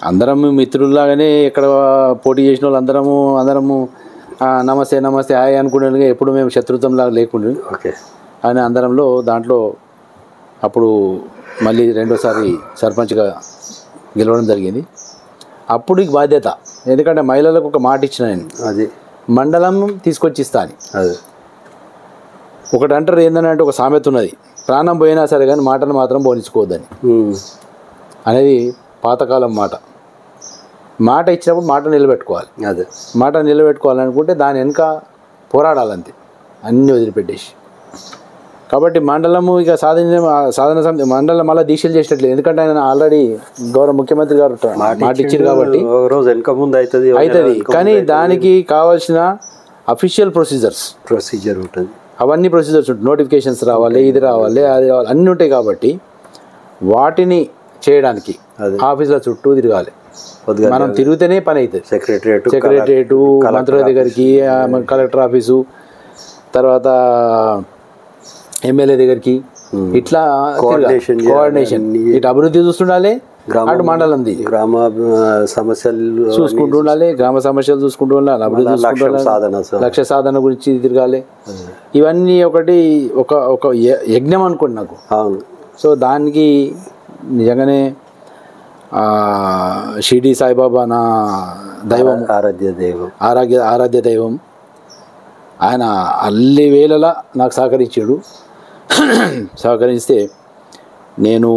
అందరం మిత్రుల్లాగానే ఇక్కడ పోటీ చేసిన వాళ్ళు అందరము నమస్తే హాయ్ అనుకునే, ఎప్పుడు మేము శత్రుత్వంలాగా లేకుండా అని అందరంలో దాంట్లో అప్పుడు మళ్ళీ రెండోసారి సర్పంచ్గా గెలవడం జరిగింది. అప్పుడు బాధ్యత, ఎందుకంటే మహిళలకు ఒక మాట ఇచ్చిన నేను, అది మండలం తీసుకొచ్చి ఇస్తా అని. ఒకటి అంటారు ఏంటంటే ఒక సామెత ఉన్నది, ప్రాణం పోయినా సరే కానీ మాటలు మాత్రం పోనించుకోవద్దని అనేది పాతకాలం మాట ఇచ్చినప్పుడు మాట నిలబెట్టుకోవాలి. మాట నిలబెట్టుకోవాలనుకుంటే దాని వెనుక పోరాడాలంతే, అన్నీ వదిలిపెట్టేసి. కాబట్టి మండలము ఇక సాధన సమితి మండలం మళ్ళీ దీక్షలు చేసినట్లేదు, ఎందుకంటే ఆయన ఆల్రెడీ గౌరవ ముఖ్యమంత్రి గారు మాట ఇచ్చారు కాబట్టి అవుతుంది. కానీ దానికి కావాల్సిన అఫీషియల్ ప్రొసీజర్ ఉంటుంది, అవన్నీ ప్రొసీజర్స్ ఉంటాయి, నోటిఫికేషన్స్ రావాలి, ఇది రావాలి, అది రావాలి, అన్నీ ఉంటాయి. కాబట్టి వాటిని చేయడానికి ఆఫీసుల చుట్టూ తిరగాలి. మనం తిరిగితేనే పని అవుతుంది. సెక్రటరియట్, మంత్రుల దగ్గరికి, కలెక్టర్ ఆఫీసు, తర్వాత ఎమ్మెల్యే దగ్గరికి, ఇట్లా కోఆర్డినేషన్, ఇటు అభివృద్ధి చూస్తుండాలి, అటు మండలంది గ్రామ సమస్యలు చూసుకుంటూ ఉండాలి, గ్రామ సమస్యలు చూసుకుంటూ ఉండాలి, అభివృద్ధి చూసుకుంటూ, లక్ష్య సాధన గురించి తిరగాలి. ఇవన్నీ ఒక యజ్ఞం అనుకోండి నాకు. సో దానికి నిజంగానే షిరిడి సాయిబాబా నా దైవం, ఆరాధ్య దైవం. ఆయన అల్లి వేళలా నాకు సహకరించాడు. సహకరిస్తే నేను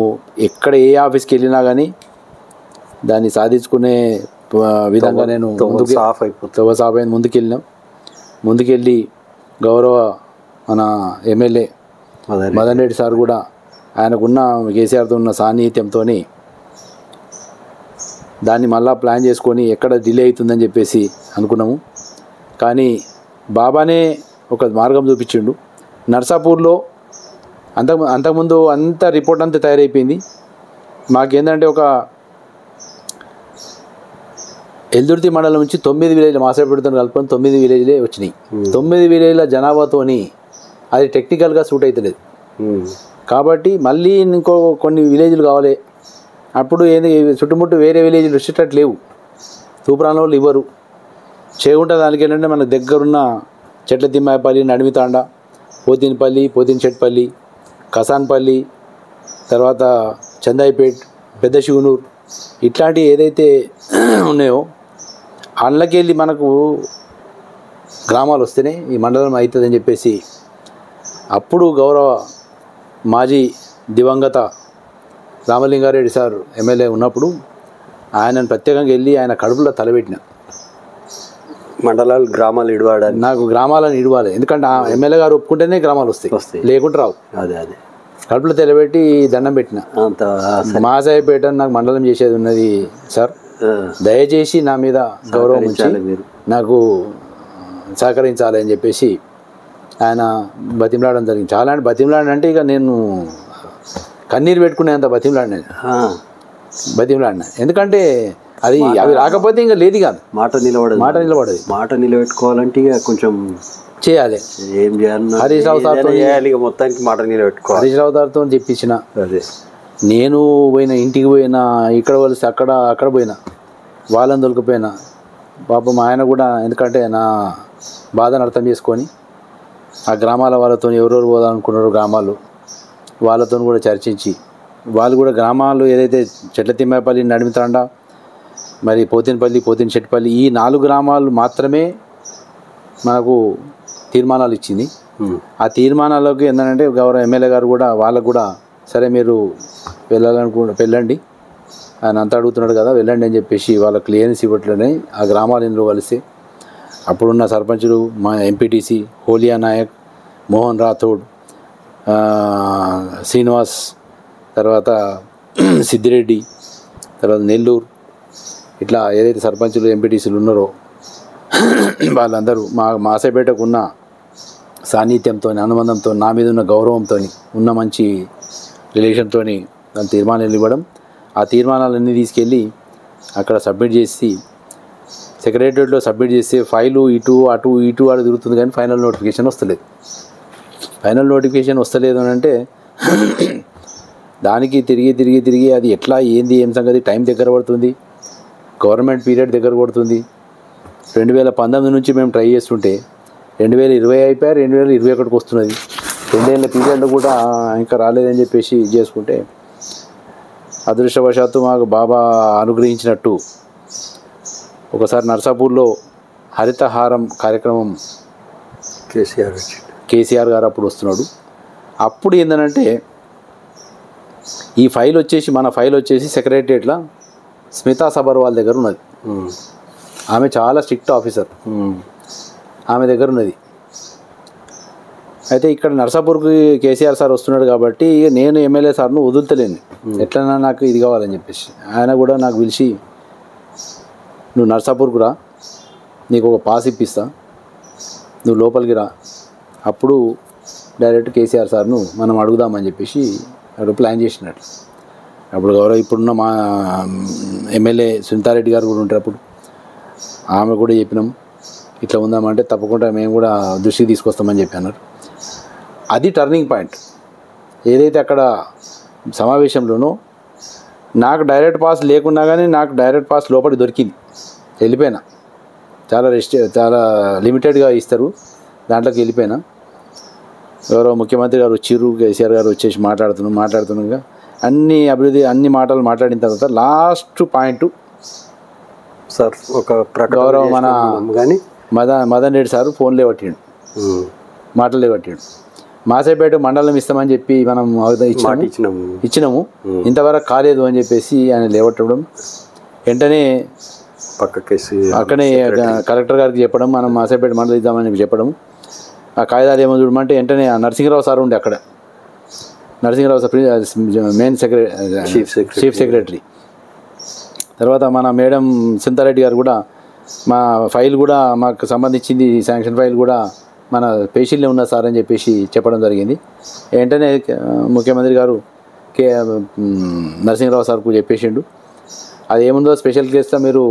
ఎక్కడ ఏ ఆఫీస్కి వెళ్ళినా కానీ దాన్ని సాధించుకునే విధంగా నేను సాఫ్ అయిన ముందుకెళ్ళి గౌరవ మన ఎమ్మెల్యే మదన్ రెడ్డి సార్ కూడా ఆయనకున్న కేసీఆర్తో ఉన్న సాన్నిహిత్యంతో దాన్ని మళ్ళా ప్లాన్ చేసుకొని ఎక్కడ డిలే అవుతుందని చెప్పేసి అనుకున్నాము. కానీ బాబానే ఒక మార్గం చూపించిండు. నర్సాపూర్లో అంతకుముందు అంత రిపోర్ట్ అంతా తయారైపోయింది. మాకేంటంటే ఒక ఎల్దుర్తి మండలం నుంచి 9 విలేజ్లు మాసాయిపేటతో కలుపుకొని 9 విలేజ్లే వచ్చినాయి. 9 విలేజ్ల జనాభాతోని అది టెక్నికల్గా సూట్ అవుతలేదు. కాబట్టి మళ్ళీ ఇంకో కొన్ని విలేజ్లు కావాలి. అప్పుడు ఏంది చుట్టుముట్టు వేరే విలేజ్లు వచ్చేటట్టు లేవు. తూప్రాన్ వాళ్ళు ఇవ్వరు. చేగుంట దానికి ఏంటంటే మనకు దగ్గరున్న చెట్ల తిమ్మాయపల్లి, నడిమితాండ, పోతినపల్లి, పోతినచెట్పల్లి, కసాన్పల్లి, తర్వాత చందాయిపేట్, పెద్ద శివనూరు ఇట్లాంటివి ఏదైతే ఉన్నాయో అందులోకెళ్ళి మనకు గ్రామాలు వస్తేనే ఈ మండలం అవుతుందని చెప్పేసి అప్పుడు గౌరవ మాజీ దివంగత రామలింగారెడ్డి సార్ ఎమ్మెల్యే ఉన్నప్పుడు ఆయనను ప్రత్యేకంగా వెళ్ళి ఆయన కడుపులో తలపెట్టిన. మండలాలు గ్రామాలు ఇడవాడాలి, నాకు గ్రామాలను ఇడవాలి. ఎందుకంటే ఆ ఎమ్మెల్యే గారు ఒప్పుకుంటేనే గ్రామాలు వస్తాయి, లేకుంటే రావు. అదే కడుపులో తెలబెట్టి దండం పెట్టిన. మాసాయిపేట నాకు మండలం చేసేది ఉన్నది సార్, దయచేసి నా మీద గౌరవం ఉంచి నాకు సహకరించాలి అని చెప్పేసి ఆయన బతిమలాడడం జరిగింది. చాలా అంటే బతిమలాడంటే ఇక నేను కన్నీరు పెట్టుకునేంత బతిమలాడినా. ఎందుకంటే అవి రాకపోతే ఇంకా లేదు కాదు, మాట నిలబెట్టుకోవాలంటే ఇక కొంచెం చేయాలి. ఏం చేయాలి, హరీష్ రావు సార్తో మొత్తానికి మాట నిలబెట్టుకోవాలి. హరీష్ రావు సార్తో చెప్పించిన. అదే నేను పోయిన ఇంటికి పోయినా, ఇక్కడ వలిసి అక్కడ పోయినా, వాళ్ళని దొరికిపోయినా. పాపం ఆయన కూడా ఎందుకంటే నా బాధను అర్థం చేసుకొని ఆ గ్రామాల వాళ్ళతో ఎవరెవరు పోదామనుకున్నారో గ్రామాలు వాళ్ళతో కూడా చర్చించి వాళ్ళు కూడా గ్రామాలు ఏదైతే చెట్ల తిమ్మాయపల్లి, నడిమితాండ, మరి పోతినపల్లి, పోతినచెట్పల్లి ఈ 4 గ్రామాలు మాత్రమే మనకు తీర్మానాలు ఇచ్చింది. ఆ తీర్మానాలకు ఏంటంటే గౌరవ ఎమ్మెల్యే గారు కూడా వాళ్ళకు కూడా సరే మీరు వెళ్ళండి, ఆయన అంతా అడుగుతున్నాడు కదా వెళ్ళండి అని చెప్పేసి వాళ్ళ క్లియరెన్స్ ఇవ్వట్లేని ఆ గ్రామాలు ఇందులో కలిసి అప్పుడున్న సర్పంచులు మా ఎంపీటీసీ హోలియా నాయక్, మోహన్ రాథోడ్, శ్రీనివాస్, తర్వాత సిద్దిరెడ్డి, తర్వాత నెల్లూరు, ఇట్లా ఏదైతే సర్పంచులు ఎంపీటీసీలు ఉన్నారో వాళ్ళందరూ మాసాయిపేటకు ఉన్న సాన్నిధ్యంతో, అనుబంధంతో, నా మీద ఉన్న గౌరవంతో, ఉన్న మంచి రిలేషన్తో దాని తీర్మానాలు ఇవ్వడం. ఆ తీర్మానాలన్నీ తీసుకెళ్ళి అక్కడ సబ్మిట్ చేసి సెక్రటరియట్లో సబ్మిట్ చేస్తే ఫైలు ఇటు అటు తిరుగుతుంది కానీ ఫైనల్ నోటిఫికేషన్ వస్తలేదు అని అంటే దానికి తిరిగి అది ఎట్లా ఏం సంగతి, టైం దగ్గర పడుతుంది, గవర్నమెంట్ పీరియడ్ దగ్గర పడుతుంది. 2019 నుంచి మేము ట్రై చేస్తుంటే 2020 అయిపోయి 2021కి వస్తున్నది. 2 ఏళ్ళ పీరియడ్లో కూడా ఇంకా రాలేదని చెప్పేసి చేసుకుంటే అదృష్టవశాత్తు మాకు బాబా అనుగ్రహించినట్టు ఒకసారి నర్సాపూర్లో హరితహారం కార్యక్రమం కేసీఆర్ గారు అప్పుడు వస్తున్నాడు. అప్పుడు ఏంటంటే ఈ ఫైల్ వచ్చేసి మన ఫైల్ వచ్చేసి సెక్రటరియట్లో స్మితా సబర్వాల్ దగ్గర ఉన్నది. ఆమె చాలా స్ట్రిక్ట్ ఆఫీసర్, ఆమె దగ్గర ఉన్నది. అయితే ఇక్కడ నర్సాపూర్కి కేసీఆర్ సార్ వస్తున్నాడు కాబట్టి నేను ఎమ్మెల్యే సార్ను వదులుతలేను, ఎట్లన్నా నాకు ఇది కావాలని చెప్పేసి ఆయన కూడా నాకు పిలిచి నువ్వు నర్సాపూర్కు రా, నీకు ఒక పాస్ ఇప్పిస్తా, నువ్వు లోపలికి రా, అప్పుడు డైరెక్ట్ కేసీఆర్ సార్ను మనం అడుగుదామని చెప్పేసి అక్కడ ప్లాన్ చేసినట్టు. అప్పుడు గౌరవ ఇప్పుడున్న మా ఎమ్మెల్యే సునీతారెడ్డి గారు కూడా ఉంటారు. అప్పుడు ఆమె కూడా చెప్పినాం ఇట్లా ఉందామంటే తప్పకుండా మేము కూడా దృష్టికి తీసుకొస్తామని చెప్పి అన్నారు. అది టర్నింగ్ పాయింట్. ఏదైతే అక్కడ సమావేశంలోనో నాకు డైరెక్ట్ పాస్ లేకున్నా కానీ నాకు డైరెక్ట్ పాస్ లోపలికి దొరికింది, వెళ్ళిపోయినా. చాలా లిమిటెడ్గా ఇస్తారు, దాంట్లోకి వెళ్ళిపోయినా. గౌరవ ముఖ్యమంత్రి గారు వచ్చిర్రు, కేసీఆర్ గారు వచ్చేసి మాట్లాడుతున్నాగా అన్ని మాటలు మాట్లాడిన తర్వాత లాస్ట్ పాయింట్ సార్ ఒక గౌరవ మన మదన్ రెడ్డి సారు ఫోన్లే పట్టిండు. మాటలు పట్టాడు. మాసాయిపేట మండలం ఇస్తామని చెప్పి మనం ఇచ్చినాము, ఇంతవరకు కాలేదు అని చెప్పేసి ఆయన లేవట్టడం, వెంటనే అక్కడే కలెక్టర్ గారికి చెప్పడం, మనం మాసాయిపేట మండలం ఇద్దామని చెప్పడం. ఆ కాగితాలు ఏమో చూడమంటే వెంటనే నరసింహరావు సార్ ఉండే అక్కడ, Narasimha Rao sir main chief secretary. తర్వాత మన మేడం సింతారెడ్డి గారు కూడా మా ఫైల్ కూడా మాకు సంబంధించింది, శాంక్షన్ ఫైల్ కూడా మన పేషీల్లో ఉన్న సార్ అని చెప్పేసి చెప్పడం జరిగింది. వెంటనే ముఖ్యమంత్రి గారు నరసింహరావు సార్కు చెప్పేసిండు, అది ఏముందో స్పెషల్ కేసులో మీరు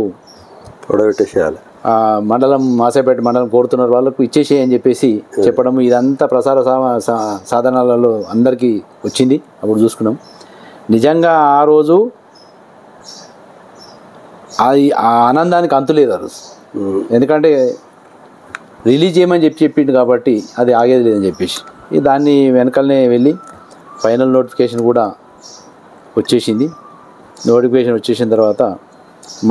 పొడగొట్టేసేయాలి, మండలం మాసాయిపేట మండలం కోరుతున్నారు వాళ్ళకు ఇచ్చేసేయి అని చెప్పేసి చెప్పడం. ఇదంతా ప్రసార సాధనాలలో అందరికీ వచ్చింది, అప్పుడు చూసుకున్నాం. నిజంగా ఆ రోజు అది ఆ ఆనందానికి అంతులేదు ఆ రోజు. ఎందుకంటే రిలీజ్ చేయమని చెప్పిండు కాబట్టి అది ఆగేది లేదని చెప్పేసి దాన్ని వెనకాలనే వెళ్ళి ఫైనల్ నోటిఫికేషన్ కూడా వచ్చేసింది. నోటిఫికేషన్ వచ్చేసిన తర్వాత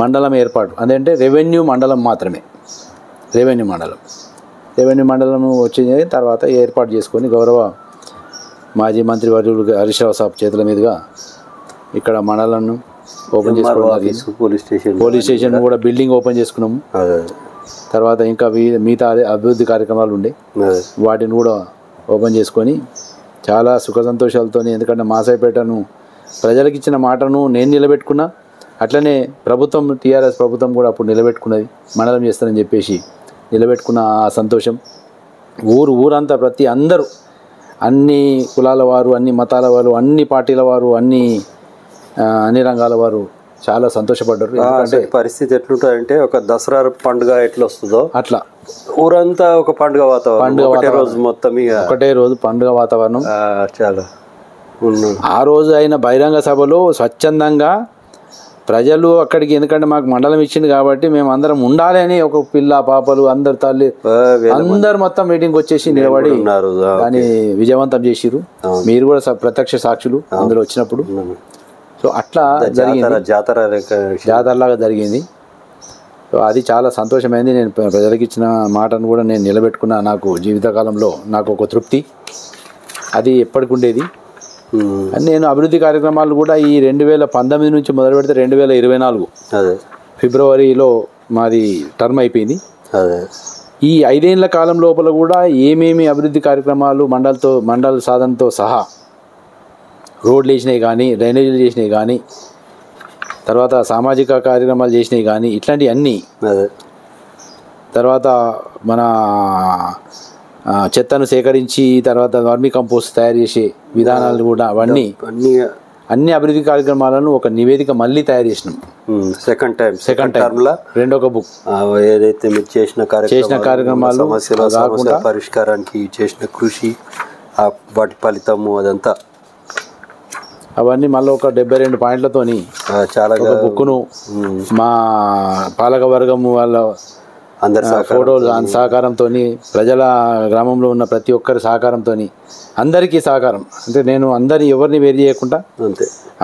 మండలం ఏర్పాటు, అదేంటే రెవెన్యూ మండలం మాత్రమే, రెవెన్యూ మండలం వచ్చిన తర్వాత ఏర్పాటు చేసుకొని గౌరవ మాజీ మంత్రి వర్యులు హరీష్ రావు సాబ్ చేతుల మీదుగా ఇక్కడ మండలాన్ని ఓపెన్ చేసుకోవడం, పోలీస్ స్టేషన్ కూడా బిల్డింగ్ ఓపెన్ చేసుకున్నాము. తర్వాత ఇంకా మిగతా అభివృద్ధి కార్యక్రమాలు ఉండే, వాటిని కూడా ఓపెన్ చేసుకొని చాలా సుఖ సంతోషాలతో, ఎందుకంటే మాసాయిపేటను ప్రజలకు ఇచ్చిన మాటను నేను నిలబెట్టుకున్నా, అట్లనే ప్రభుత్వం టీఆర్ఎస్ ప్రభుత్వం కూడా అప్పుడు నిలబెట్టుకున్నది, మండలం చేస్తానని చెప్పేసి నిలబెట్టుకున్న ఆ సంతోషం. ఊరంతా ప్రతి అందరూ, అన్ని కులాల వారు, అన్ని మతాల వారు, అన్ని పార్టీల వారు, అన్ని రంగాల వారు చాలా సంతోషపడ్డారు. ఎందుకంటే పరిస్థితి ఎట్లుంటుందంటే ఒక దసరా పండుగ ఎట్లా వస్తుందో అట్లా ఊరంతా ఒక పండుగ వాతావరణం, ఒకటే రోజు పండుగ వాతావరణం. చాలా ఆ రోజు అయిన బహిరంగ సభలో స్వచ్ఛందంగా ప్రజలు అక్కడికి, ఎందుకంటే మాకు మండలం ఇచ్చింది కాబట్టి మేము అందరం ఉండాలి అని ఒక పిల్ల పాపలు అందరు తల్లి అందరు మొత్తం మీటింగ్ వచ్చేసి నిలబడి దాన్ని విజయవంతం చేసిరు. మీరు కూడా ప్రత్యక్ష సాక్షులు అందులో వచ్చినప్పుడు. సో అట్లా జరిగింది, జాతరలాగా జరిగింది. సో అది చాలా సంతోషమైంది. నేను ప్రజలకు ఇచ్చిన మాటను కూడా నేను నిలబెట్టుకున్నా. నాకు జీవితకాలంలో నాకు ఒక తృప్తి అది ఎప్పటికి ఉండేది. నేను అభివృద్ధి కార్యక్రమాలు కూడా ఈ 2019 నుంచి మొదలు పెడితే 2024 ఫిబ్రవరిలో మాది టర్మ్ అయిపోయింది. ఈ 5 ఏళ్ల కాలం లోపల కూడా ఏమేమి అభివృద్ధి కార్యక్రమాలు మండల సాధనతో సహా రోడ్లు వేసినాయి కానీ, డ్రైనేజీలు చేసినాయి కానీ, తర్వాత సామాజిక కార్యక్రమాలు చేసినాయి కానీ, ఇట్లాంటివి అన్నీ. తర్వాత మన చెత్తను సేకరించి తర్వాత వర్మీ కంపోస్ట్ తయారు చేసే విధానాలు కూడా అన్ని అభివృద్ధి కార్యక్రమాలను ఒక నివేదిక మళ్ళీ తయారు చేసినాం. సెకండ్ టైం రెండొక బుక్ ఏదైతే మీరు చేసిన కార్యక్రమాలు పరిష్కారానికి చేసిన కృషి, వాటి ఫలితము అదంతా అవన్నీ మళ్ళీ ఒక 72 పాయింట్లతోని చాలా బుక్ను మా పాలక వర్గం వాళ్ళ ఫోటోలు సహకారంతో, ప్రజల గ్రామంలో ఉన్న ప్రతి ఒక్కరి సహకారంతో, అందరికీ సహకారం అంటే నేను ఎవరిని వేరు చేయకుండా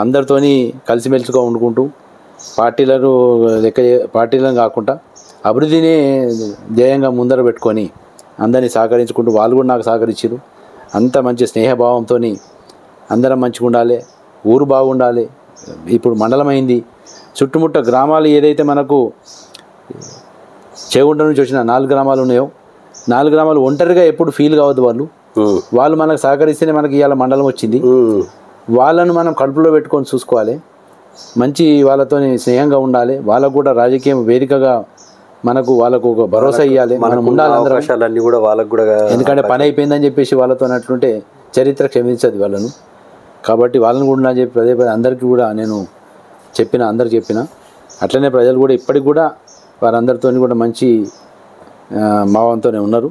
అందరితోని కలిసిమెలిసిగా వండుకుంటూ పార్టీలను కాకుండా అభివృద్ధిని ధ్యేయంగా ముందర పెట్టుకొని అందరినీ సహకరించుకుంటూ వాళ్ళు కూడా నాకు సహకరించారు. అంత మంచి స్నేహభావంతో అందరం మంచిగా ఉండాలి, ఊరు బాగుండాలి. ఇప్పుడు మండలం అయింది, చుట్టుముట్ట గ్రామాలు ఏదైతే మనకు చేగుంట నుంచి వచ్చిన 4 గ్రామాలు ఉన్నాయో, 4 గ్రామాలు ఒంటరిగా ఎప్పుడు ఫీల్ కావద్దు. వాళ్ళు మనకు సహకరిస్తేనే మనకి ఇవాళ మండలం వచ్చింది. వాళ్ళను మనం కడుపులో పెట్టుకొని చూసుకోవాలి, మంచి వాళ్ళతో స్నేహంగా ఉండాలి. వాళ్ళకు కూడా రాజకీయం వేదికగా వాళ్ళకు ఒక భరోసా ఇవ్వాలి, మనం ఉండాలి అందరం. ఎందుకంటే పని అయిపోయిందని చెప్పేసి వాళ్ళతో అట్లుంటే చరిత్ర క్షమించదు వాళ్ళను. కాబట్టి వాళ్ళని కూడా నా చెప్పి పదే అందరికీ కూడా నేను అందరికి చెప్పిన. అట్లనే ప్రజలు కూడా ఇప్పటికి కూడా వారందరితో కూడా మంచి భావంతోనే ఉన్నారు.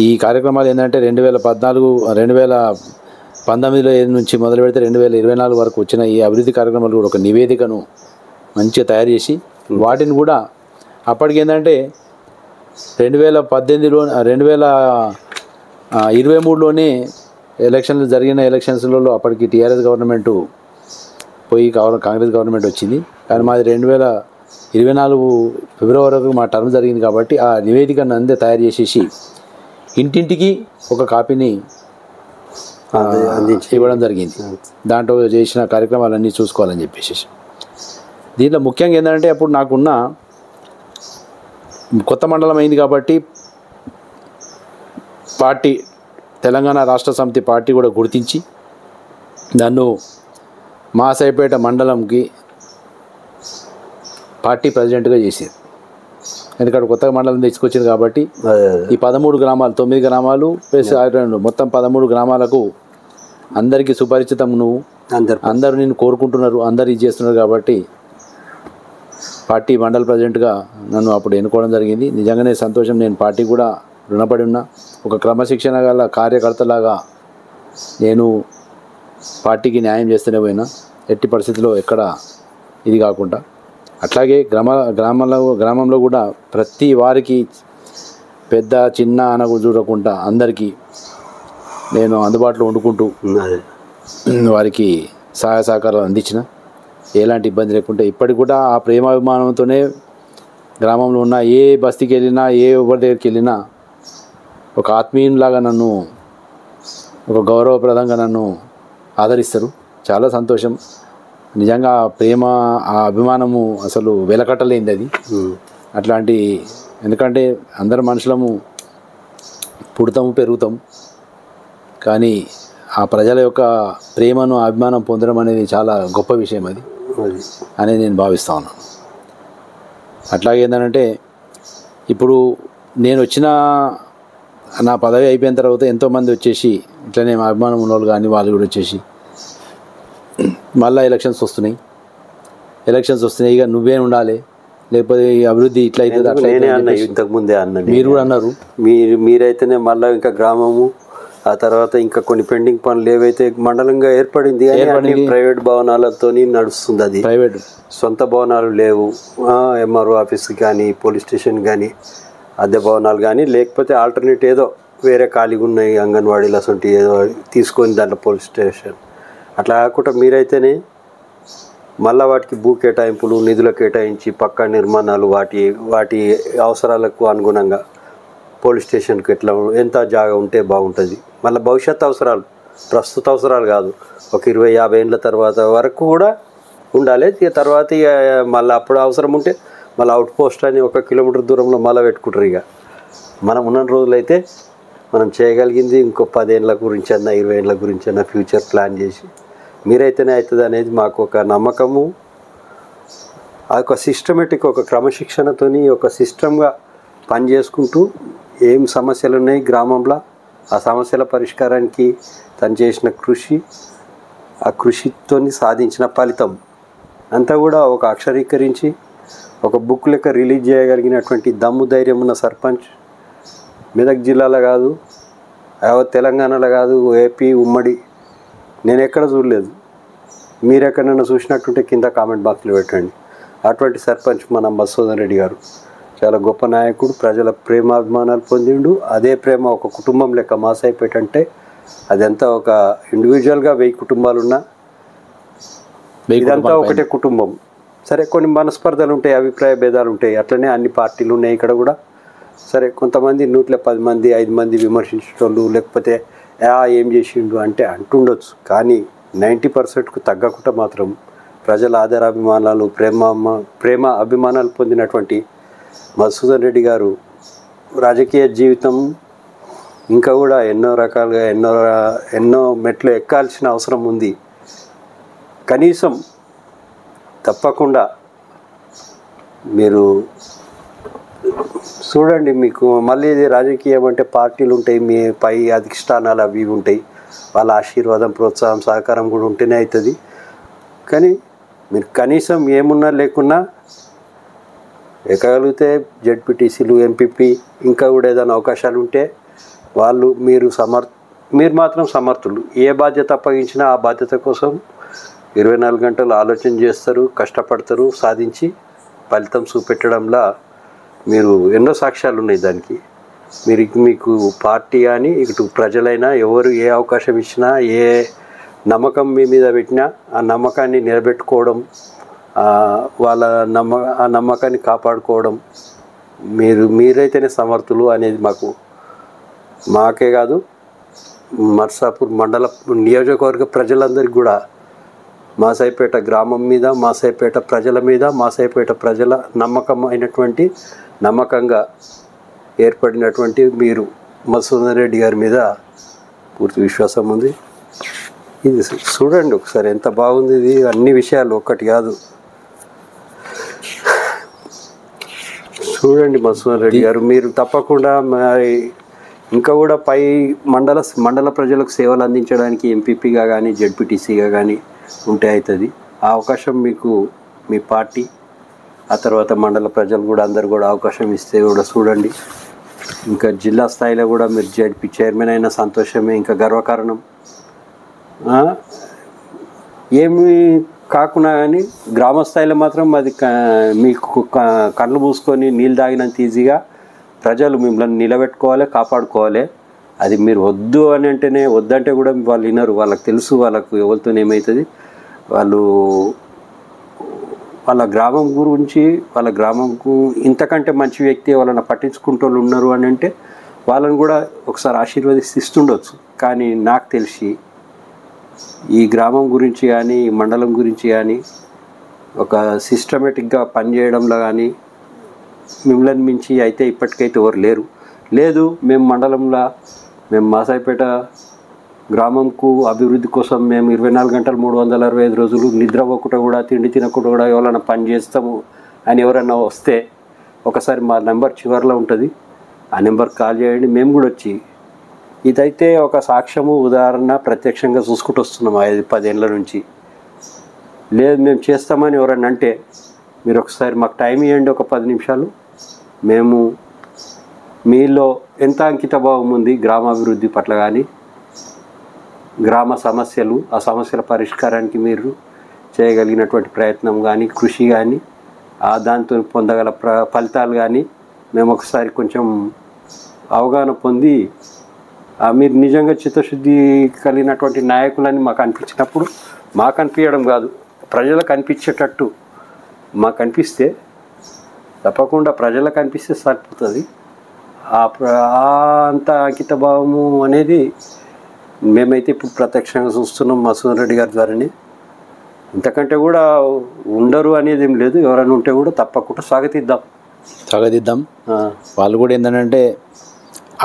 ఈ కార్యక్రమాలు ఏంటంటే 2019 నుంచి మొదలు పెడితే 2024 వరకు వచ్చిన ఈ అభివృద్ధి కార్యక్రమాలు కూడా ఒక నివేదికను మంచిగా తయారు చేసి వాటిని కూడా అప్పటికి ఏంటంటే 2023లోనే జరిగిన ఎలక్షన్స్లలో అప్పటికి టీఆర్ఎస్ గవర్నమెంట్ పోయి కాంగ్రెస్ గవర్నమెంట్ వచ్చింది. కానీ మాది 2024 ఫిబ్రవరి వరకు మా టర్మ్ జరిగింది. కాబట్టి ఆ నివేదికను అందే తయారు చేసేసి ఇంటింటికి ఒక కాపీని ఇవ్వడం జరిగింది. దాంట్లో చేసిన కార్యక్రమాలన్నీ చూసుకోవాలని చెప్పేసి. దీంట్లో ముఖ్యంగా ఏంటంటే అప్పుడు నాకున్న కొత్త మండలం అయింది కాబట్టి పార్టీ తెలంగాణ రాష్ట్ర సమితి పార్టీ కూడా గుర్తించి నన్ను మాసాయిపేట మండలంకి పార్టీ ప్రెసిడెంట్గా చేసింది. ఎందుకంటే కొత్తగా మండలం తీసుకొచ్చింది కాబట్టి ఈ 13 గ్రామాలు 9 గ్రామాలు ప్లస్ మొత్తం 13 గ్రామాలకు అందరికీ సుపరిచితం. నువ్వు అందరూ నేను కోరుకుంటున్నారు, అందరు ఇది చేస్తున్నారు కాబట్టి పార్టీ మండల ప్రెసిడెంట్గా నన్ను అప్పుడు ఎన్నుకోవడం జరిగింది. నిజంగానే సంతోషం. నేను పార్టీ కూడా రుణపడి ఉన్నా. ఒక క్రమశిక్షణ గల కార్యకర్తలాగా నేను పార్టీకి న్యాయం చేస్తూనే పోయినా, ఎట్టి పరిస్థితుల్లో ఎక్కడ ఇది కాకుండా. అట్లాగే గ్రామంలో కూడా ప్రతి వారికి పెద్ద చిన్న అనకు చూడకుండా అందరికీ నేను అందుబాటులో వండుకుంటూ వారికి సహాయ సహకారాలు అందించిన, ఎలాంటి ఇబ్బంది లేకుండా. ఇప్పటికి కూడా ఆ ప్రేమాభిమానంతోనే గ్రామంలో ఉన్న ఏ బస్తీకి వెళ్ళినా, ఏ ఎవరి దగ్గరికి వెళ్ళినా ఒక ఆత్మీయునిలాగా నన్ను, ఒక గౌరవప్రదంగా నన్ను ఆదరిస్తారు. చాలా సంతోషం. నిజంగా ప్రేమ, ఆ అభిమానము అసలు వెలకట్టలేంది అది. అట్లాంటి, ఎందుకంటే అందరు మనుషులము పుడతాము పెరుగుతాం, కానీ ఆ ప్రజల యొక్క ప్రేమను అభిమానం పొందడం అనేది చాలా గొప్ప విషయం అది అనేది నేను భావిస్తా ఉన్నాను. అట్లాగే ఏంటంటే ఇప్పుడు నేను వచ్చిన నా పదవి అయిపోయిన తర్వాత ఎంతోమంది వచ్చేసి ఇట్లనే మా అభిమానం ఉన్నోళ్ళు కానీ వాళ్ళు కూడా వచ్చేసి మళ్ళీ ఎలక్షన్స్ వస్తున్నాయి, ఇక నువ్వే ఉండాలి, లేకపోతే ఈ అభివృద్ధి ఇట్లా అవుతుంది అట్లా. ఇంతకుముందే అన్న మీరు కూడా అన్నారు. మీరైతేనే మళ్ళీ ఇంకా గ్రామము, ఆ తర్వాత ఇంకా కొన్ని పెండింగ్ పనులు ఏవైతే మండలంగా ఏర్పడింది ప్రైవేట్ భవనాలతో నడుస్తుంది. అది ప్రైవేట్, సొంత భవనాలు లేవు. ఎంఆర్ఓ ఆఫీస్కి కానీ, పోలీస్ స్టేషన్ కానీ, అద్దె భవనాలు కానీ, లేకపోతే ఆల్టర్నేట్ ఏదో వేరే ఖాళీగా ఉన్నాయి అంగన్వాడీలు అసలు ఏదో తీసుకొని దాంట్లో పోలీస్ స్టేషన్ అట్లా కాకుండా మీరైతేనే మళ్ళీ వాటికి భూ కేటాయింపులు, నిధులు కేటాయించి పక్కా నిర్మాణాలు, వాటి అవసరాలకు అనుగుణంగా పోలీస్ స్టేషన్కి ఎట్లా ఎంత జాగా ఉంటే బాగుంటుంది. మళ్ళీ భవిష్యత్ అవసరాలు, ప్రస్తుత అవసరాలు కాదు, ఒక 20-50 ఏళ్ళ తర్వాత వరకు కూడా ఉండాలి. తర్వాత ఇక మళ్ళీ అప్పుడు అవసరం ఉంటే మళ్ళీ అవుట్ పోస్ట్ అని 1 కిలోమీటర్ దూరంలో మళ్ళీ పెట్టుకుంటారు. ఇక మనం ఉన్న రోజులైతే మనం చేయగలిగింది ఇంకో 10 ఏళ్ళ గురించి అన్నా, 20 ఏళ్ళ గురించి అన్నా ఫ్యూచర్ ప్లాన్ చేసి మీరైతేనే అవుతుంది అనేది మాకు ఒక నమ్మకము. ఒక సిస్టమేటిక్, ఒక క్రమశిక్షణతోని ఒక సిస్టమ్గా పనిచేసుకుంటూ ఏం సమస్యలు ఉన్నాయి గ్రామంలో, ఆ సమస్యల పరిష్కారానికి తను చేసిన కృషి, ఆ కృషితో సాధించిన ఫలితం అంతా కూడా ఒక అక్షరీకరించి ఒక బుక్ లెక్క రిలీజ్ చేయగలిగినటువంటి దమ్ము ధైర్యం ఉన్న సర్పంచ్ మెదక్ జిల్లాలో కాదు, యావత్ తెలంగాణలో కాదు, ఏపీ ఉమ్మడి నేను ఎక్కడ చూడలేదు. మీరు ఎక్కడైనా చూసినట్టుంటే కింద కామెంట్ బాక్స్లో పెట్టండి. అటువంటి సర్పంచ్ మన మధుసూదన్ రెడ్డి గారు చాలా గొప్ప నాయకుడు, ప్రజల ప్రేమాభిమానాలు పొందిండు. అదే ప్రేమ ఒక కుటుంబం లెక్క మాసాయిపేట అంటే అదంతా ఒక ఇండివిజువల్గా 1000 కుటుంబాలు ఉన్నా ఇదంతా ఒకటే కుటుంబం. సరే కొన్ని మనస్పర్ధలు ఉంటాయి, అభిప్రాయ భేదాలు ఉంటాయి, అట్లనే అన్ని పార్టీలు ఉన్నాయి ఇక్కడ కూడా. సరే కొంతమంది 110 మంది 5 మంది విమర్శించేటోళ్ళు, లేకపోతే ఏం చేసిండు అంటే అంటుండొచ్చు, కానీ 90%కు తగ్గకుండా మాత్రం ప్రజల ఆదరాభిమానాలు, ప్రేమ అభిమానాలు పొందినటువంటి మధుసూదన్ రెడ్డి గారు రాజకీయ జీవితం ఇంకా కూడా ఎన్నో రకాలుగా ఎన్నో మెట్లు ఎక్కాల్సిన అవసరం ఉంది. కనీసం తప్పకుండా మీరు చూడండి, మీకు మళ్ళీ ఇది రాజకీయం అంటే పార్టీలు ఉంటాయి, మీ పై అధిష్టానాలు అవి ఉంటాయి, వాళ్ళ ఆశీర్వాదం, ప్రోత్సాహం, సహకారం కూడా ఉంటేనే అవుతుంది. కానీ మీరు కనీసం ఏమున్నా లేకున్నా ఎక్కగలిగితే జెడ్పీటీసీలు, ఎంపీపీ ఇంకా కూడా ఏదైనా అవకాశాలు ఉంటే మీరు మాత్రం సమర్థులు. ఏ బాధ్యత అప్పగించినా ఆ బాధ్యత కోసం 24 గంటలు ఆలోచన చేస్తారు, కష్టపడతారు, సాధించి ఫలితం చూపెట్టడంలా మీరు ఎన్నో సాక్ష్యాలు ఉన్నాయి దానికి. మీకు పార్టీ కానీ ఇటు ప్రజలైనా ఎవరు ఏ అవకాశం ఇచ్చినా, ఏ నమ్మకం మీ మీద పెట్టినా ఆ నమ్మకాన్ని నిలబెట్టుకోవడం, ఆ నమ్మకాన్ని కాపాడుకోవడం మీరైతేనే సమర్థులు అనేది మాకు మాకే కాదు నర్సాపూర్ మండల నియోజకవర్గ ప్రజలందరికీ కూడా మాసాయిపేట గ్రామం మీద, మాసాయిపేట ప్రజల మీద, మాసాయిపేట ప్రజల నమ్మకంగా ఏర్పడినటువంటి మీరు మధుసూదన్ రెడ్డి గారి మీద పూర్తి విశ్వాసం ఉంది. ఇది చూడండి ఒకసారి ఎంత బాగుంది. ఇది అన్ని విషయాలు ఒక్కటి కాదు. చూడండి మధుసూదన్ రెడ్డి గారు, మీరు తప్పకుండా మరి ఇంకా కూడా పై మండల ప్రజలకు సేవలు అందించడానికి ఎంపీపీగా కానీ జెడ్పీటీసీగా కానీ ఉంటే అవుతుంది. ఆ అవకాశం మీకు మీ పార్టీ, ఆ తర్వాత మండల ప్రజలు కూడా అందరు కూడా అవకాశం ఇస్తే కూడా చూడండి. ఇంకా జిల్లా స్థాయిలో కూడా మీరు జెడ్పీ చైర్మన్ అయిన సంతోషమే, ఇంకా గర్వకారణం. ఏమి కాకున్నా కానీ గ్రామ స్థాయిలో మాత్రం అది మీకు కళ్ళు మూసుకొని నీళ్ళు తాగినంత ఈజీగా ప్రజలు మిమ్మల్ని నిలబెట్టుకోవాలి, కాపాడుకోవాలి. అది మీరు వద్దు అని అంటేనే, వద్దంటే కూడా వాళ్ళు వినరు. వాళ్ళకి తెలుసు వాళ్ళకు ఎవరితో ఏమవుతుంది. వాళ్ళ గ్రామం గురించి, వాళ్ళ గ్రామంకు ఇంతకంటే మంచి వ్యక్తి వాళ్ళని పట్టించుకుంటూ ఉన్నారు అని అంటే వాళ్ళని కూడా ఒకసారి ఆశీర్వదిస్తుండొచ్చు. కానీ నాకు తెలిసి ఈ గ్రామం గురించి కానీ, ఈ మండలం గురించి కానీ ఒక సిస్టమేటిక్గా పనిచేయడంలో కానీ మిమ్మల్ని మించి అయితే ఇప్పటికైతే ఎవరు లేరు. లేదు మేము మండలంలో, మేము మాసాయిపేట గ్రామంకు అభివృద్ధి కోసం మేము 24 గంటలు 365 రోజులు నిద్రపోకుండా కూడా, తిండి తినకుండా కూడా ఎవరైనా పని చేస్తాము అని ఎవరైనా వస్తే ఒకసారి మా నెంబర్ చివరిలో ఉంటుంది, ఆ నెంబర్కి కాల్ చేయండి. మేము కూడా వచ్చి ఇదైతే ఒక సాక్ష్యము, ఉదాహరణ ప్రత్యక్షంగా చూసుకుంటూ వస్తున్నాం 5-10 ఏళ్ళ నుంచి. లేదు మేము చేస్తామని ఎవరన్నా అంటే మీరు ఒకసారి మాకు టైం ఇవ్వండి, ఒక 10 నిమిషాలు. మేము మీలో ఎంత అంకితభావం ఉంది గ్రామాభివృద్ధి పట్ల కానీ, గ్రామ సమస్యలు, ఆ సమస్యల పరిష్కారానికి మీరు చేయగలిగినటువంటి ప్రయత్నం కానీ, కృషి కానీ, దాంతో పొందగల ఫలితాలు కానీ మేము ఒకసారి కొంచెం అవగాహన పొంది మీరు నిజంగా చిత్తశుద్ధి కలిగినటువంటి నాయకులని మాకు అనిపించినప్పుడు, మాకు అనిపించడం కాదు ప్రజలకు అనిపించేటట్టు మాకు అనిపిస్తే, తప్పకుండా ప్రజలకు అనిపిస్తే సరిపోతుంది. అంత అంకితభావము అనేది మేమైతే ఇప్పుడు ప్రత్యక్షంగా చూస్తున్నాం మధుసూదన్ రెడ్డి గారి ద్వారానే. ఇంతకంటే కూడా ఉండరు అనేది ఏం లేదు. ఎవరైనా ఉంటే కూడా తప్పకుండా స్వాగతిద్దాం. వాళ్ళు కూడా ఏంటంటే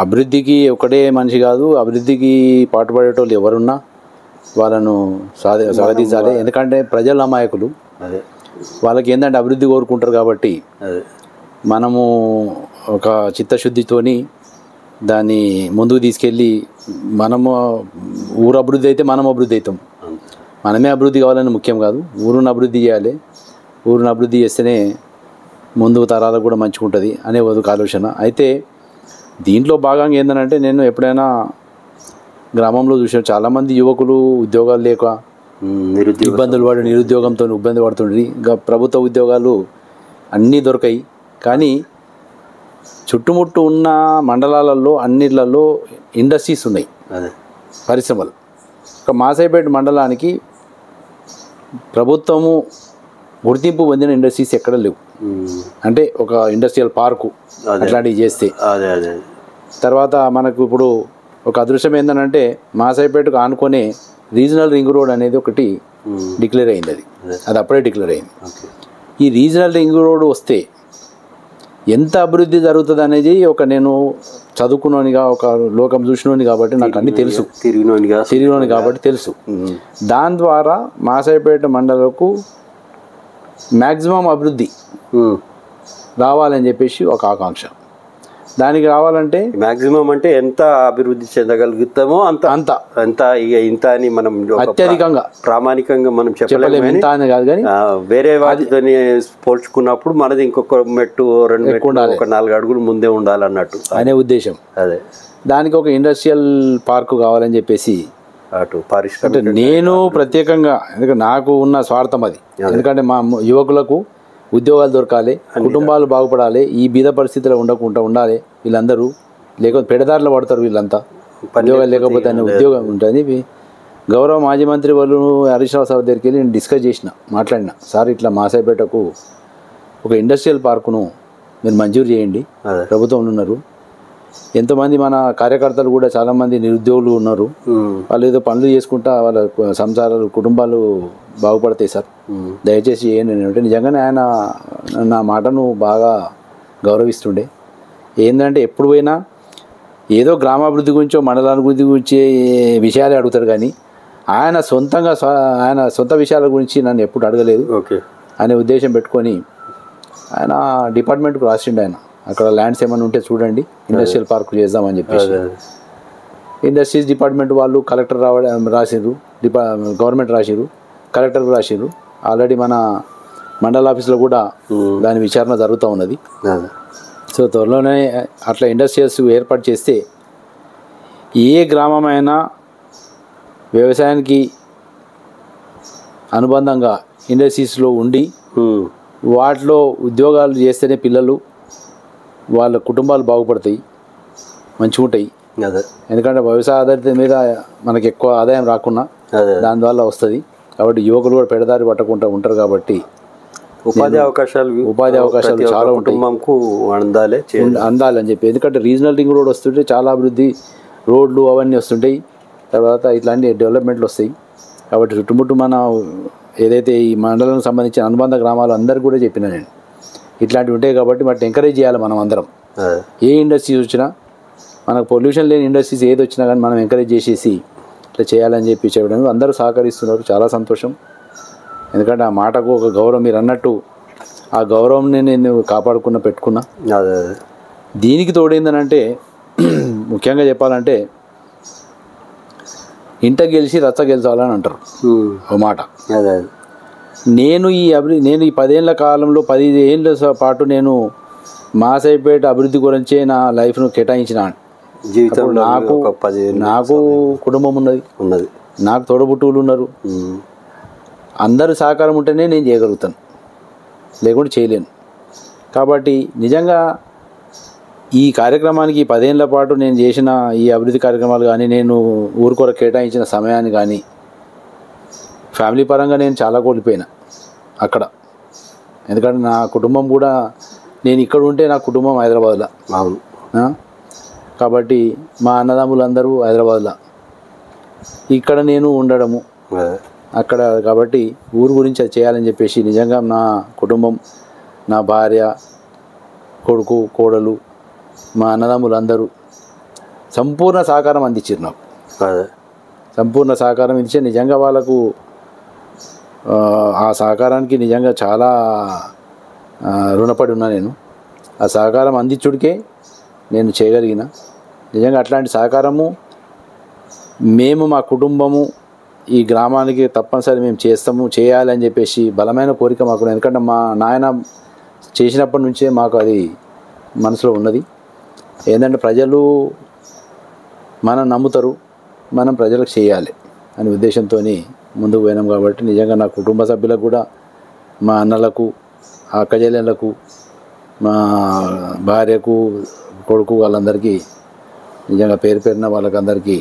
అభివృద్ధికి ఒకటే మనిషి కాదు, అభివృద్ధికి పాటుపడేటోళ్ళు ఎవరున్నా వాళ్ళను స్వాగతించాలి. ఎందుకంటే ప్రజల అమాయకులు, వాళ్ళకి ఏంటంటే అభివృద్ధి కోరుకుంటారు. కాబట్టి మనము ఒక చిత్తశుద్ధితోని దాన్ని ముందుకు తీసుకెళ్ళి, మనము ఊరు అభివృద్ధి అయితే మనం అభివృద్ధి అవుతాం. మనమే అభివృద్ధి కావాలని ముఖ్యం కాదు, ఊరుని అభివృద్ధి చేయాలి. ఊరిని అభివృద్ధి చేస్తేనే ముందు తరాలకు కూడా మంచిగా ఉంటుంది అనే ఒక ఆలోచన. అయితే దీంట్లో భాగంగా ఏంటంటే నేను ఎప్పుడైనా గ్రామంలో చూసాను, చాలామంది యువకులు ఉద్యోగాలు లేక ఇబ్బందులు పడి నిరుద్యోగంతో ఇబ్బంది పడుతుండ్రి. ఇంకా ప్రభుత్వ ఉద్యోగాలు అన్నీ దొరకాయి, కానీ చుట్టుముట్టు ఉన్న మండలాలలో అన్నిట్లలో ఇండస్ట్రీస్ ఉన్నాయి, పరిశ్రమలు. ఒక మాసాయిపేట మండలానికి ప్రభుత్వము గుర్తింపు పొందిన ఇండస్ట్రీస్ ఎక్కడ లేవు. అంటే ఒక ఇండస్ట్రియల్ పార్కు అట్లాంటివి చేస్తే. తర్వాత మనకు ఇప్పుడు ఒక అదృశ్యం ఏంటంటే మాసాయిపేటకు ఆనుకునే రీజనల్ రింగ్ రోడ్ అనేది ఒకటి డిక్లేర్ అయింది. అది అప్పుడే డిక్లేర్ అయింది. ఈ రీజనల్ రింగ్ రోడ్ వస్తే ఎంత అభివృద్ధి జరుగుతుంది అనేది నేను చదువుకున్నోనిగా, ఒక లోకం చూసినోని కాబట్టి నాకు అన్నీ తెలుసు, తిరిగినోని కాబట్టి తెలుసు. దాని ద్వారా మాసాయిపేట మండలకు మ్యాక్సిమం అభివృద్ధి రావాలని చెప్పేసి ఒక ఆకాంక్ష. దానికి రావాలంటే మ్యాక్సిమం అంటే ఎంత అభివృద్ధి చెందగలుగుతామో అంత ఇక ఇంత అని మనం అత్యధికంగా ప్రామాణికంగా మనం చెప్పలేము. ఇంత అని కాదు, కానీ వేరే వాటితో పోల్చుకున్నప్పుడు మనది ఇంకొక మెట్టు 2 మెట్టు, ఒక 4 అడుగులు ముందే ఉండాలన్నట్టు అనే ఉద్దేశం. అదే దానికి ఒక ఇండస్ట్రియల్ పార్కు కావాలని చెప్పేసి అటు పరిశ్రమ నేను ప్రత్యేకంగా, ఎందుకంటే నాకు ఉన్న స్వార్థం అది. ఎందుకంటే మా యువకులకు ఉద్యోగాలు దొరకాలి, కుటుంబాలు బాగుపడాలి, ఈ బీద పరిస్థితిలో ఉండకుండా ఉండాలి. వీళ్ళందరూ లేకపోతే పెడదారులు పడతారు వీళ్ళంతా, ఉద్యోగాలు లేకపోతే అనే ఉద్యోగం ఉంటుంది. గౌరవ మాజీ మంత్రి వాళ్ళు హరీష్ రావు సార్ దగ్గరికి వెళ్ళి నేను మాట్లాడిన, సార్ ఇట్లా మాసాయిపేటకు ఒక ఇండస్ట్రియల్ పార్కును మీరు మంజూరు చేయండి, ప్రభుత్వంలో ఉన్నారు, ఎంతోమంది మన కార్యకర్తలు కూడా చాలామంది నిరుద్యోగులు ఉన్నారు. వాళ్ళు ఏదో పనులు చేసుకుంటా వాళ్ళ సంసారాలు కుటుంబాలు బాగుపడతాయి సార్. దయచేసి ఏంటంటే నిజంగానే ఆయన నా మాటను బాగా గౌరవిస్తుండే. ఏంటంటే ఎప్పుడు పోయినా ఏదో గ్రామాభివృద్ధి గురించో మండలాభివృద్ధి గురించి విషయాలే అడుగుతారు, కానీ ఆయన సొంతంగా ఆయన సొంత విషయాల గురించి నన్ను ఎప్పుడు అడగలేదు అనే ఉద్దేశం పెట్టుకొని ఆయన డిపార్ట్మెంట్కి రాసిండు. ఆయన అక్కడ ల్యాండ్స్ ఏమైనా ఉంటే చూడండి, ఇండస్ట్రియల్ పార్క్ చేద్దామని చెప్పేసి ఇండస్ట్రీస్ డిపార్ట్మెంట్ వాళ్ళు కలెక్టర్ రాసిర్రు, గవర్నమెంట్ రాసిర్రు, కలెక్టర్కి రాసిర్రు. ఆల్రెడీ మన మండల ఆఫీస్లో కూడా దాని విచారణ జరుగుతూ ఉన్నది. సో త్వరలోనే అట్లా ఇండస్ట్రియల్స్ ఏర్పాటు చేస్తే ఏ గ్రామమైనా వ్యవసాయానికి అనుబంధంగా ఇండస్ట్రీస్లో ఉండి వాటిలో ఉద్యోగాలు చేస్తేనే పిల్లలు వాళ్ళ కుటుంబాలు బాగుపడతాయి, మంచిగా ఉంటాయి. ఎందుకంటే వ్యవసాయ ఆధారిత మీద మనకి ఎక్కువ ఆదాయం రాకున్నా దానివల్ల వస్తుంది. కాబట్టి యువకులు కూడా పెడదారి పట్టకుండా ఉంటారు. కాబట్టి ఉపాధి అవకాశాలు చాలా ఉంటాయి, అందాలి అని చెప్పి. ఎందుకంటే రీజనల్ రింగ్ రోడ్ వస్తుంటే చాలా అభివృద్ధి, రోడ్లు అవన్నీ వస్తుంటాయి, తర్వాత ఇట్లాంటి డెవలప్మెంట్లు వస్తాయి. కాబట్టి చుట్టుముట్టు మన ఏదైతే ఈ మండలానికి సంబంధించిన అనుబంధ గ్రామాలు అందరికీ కూడా చెప్పినా నేను ఇట్లాంటివి ఉంటాయి. కాబట్టి వాటిని ఎంకరేజ్ చేయాలి మనం అందరం. ఏ ఇండస్ట్రీస్ వచ్చినా, మనకు పొల్యూషన్ లేని ఇండస్ట్రీస్ ఏది వచ్చినా కానీ మనం ఎంకరేజ్ చేసేసి ఇట్లా చేయాలని చెప్పి చెప్పడానికి అందరూ సహకరిస్తున్నారు. చాలా సంతోషం. ఎందుకంటే ఆ మాటకు ఒక గౌరవం, మీరు అన్నట్టు ఆ గౌరవం నేను పెట్టుకున్నా. దీనికి తోడైందనంటే ముఖ్యంగా చెప్పాలంటే ఇంట గెలిచి రచ్చ గెలిచాలని అంటారు ఓ మాట. నేను ఈ 10 ఏళ్ళ కాలంలో 10 ఏళ్ళ పాటు నేను మాసైపేట అభివృద్ధి గురించే నా లైఫ్ను కేటాయించిన. జీవితంలో నాకు కుటుంబం ఉన్నది, నాకు తోడబుట్టువులు ఉన్నారు. అందరి సహకారం ఉంటేనే నేను చేయగలుగుతాను, లేకుంటే చేయలేను. కాబట్టి నిజంగా ఈ కార్యక్రమానికి 10 ఏళ్ళ పాటు నేను చేసిన ఈ అభివృద్ధి కార్యక్రమాలు కానీ, నేను ఊరు కొరకు కేటాయించిన సమయాన్ని కానీ, ఫ్యామిలీ పరంగా నేను చాలా కోల్పోయినా అక్కడ. ఎందుకంటే నా కుటుంబం కూడా, నేను ఇక్కడ ఉంటే నా కుటుంబం హైదరాబాద్లో. కాబట్టి మా అన్నదమ్ములందరూ హైదరాబాద్లో, ఇక్కడ నేను ఉండడము అక్కడ. కాబట్టి ఊరు గురించి అది చేయాలని చెప్పేసి నిజంగా నా కుటుంబం, నా భార్య, కొడుకు, కోడలు, మా అన్నదమ్ములందరూ సంపూర్ణ సహకారం అందించారు నాకు. సంపూర్ణ సహకారం ఇచ్చే నిజంగా వాళ్ళకు ఆ సహకారానికి నిజంగా చాలా రుణపడి ఉన్నా నేను. ఆ సహకారం అందించుడికే నేను చేయగలిగిన. నిజంగా అట్లాంటి సహకారము మేము, మా కుటుంబము, ఈ గ్రామానికి తప్పనిసరి మేము చేయాలి అని చెప్పేసి బలమైన కోరిక మాకు. ఎందుకంటే మా నాయన చేసినప్పటి నుంచే మాకు అది మనసులో ఉన్నది. ఏంటంటే ప్రజలు మనం నమ్ముతారు, మనం ప్రజలకు చేయాలి అనే ఉద్దేశంతో ముందుకు పోయినాం. కాబట్టి నిజంగా నా కుటుంబ సభ్యులకు కూడా, మా అన్నలకు, అక్కచెల్లెళ్ళకు, మా భార్యకు, కొడుకు, వాళ్ళందరికీ నిజంగా పేరున వాళ్ళకందరికీ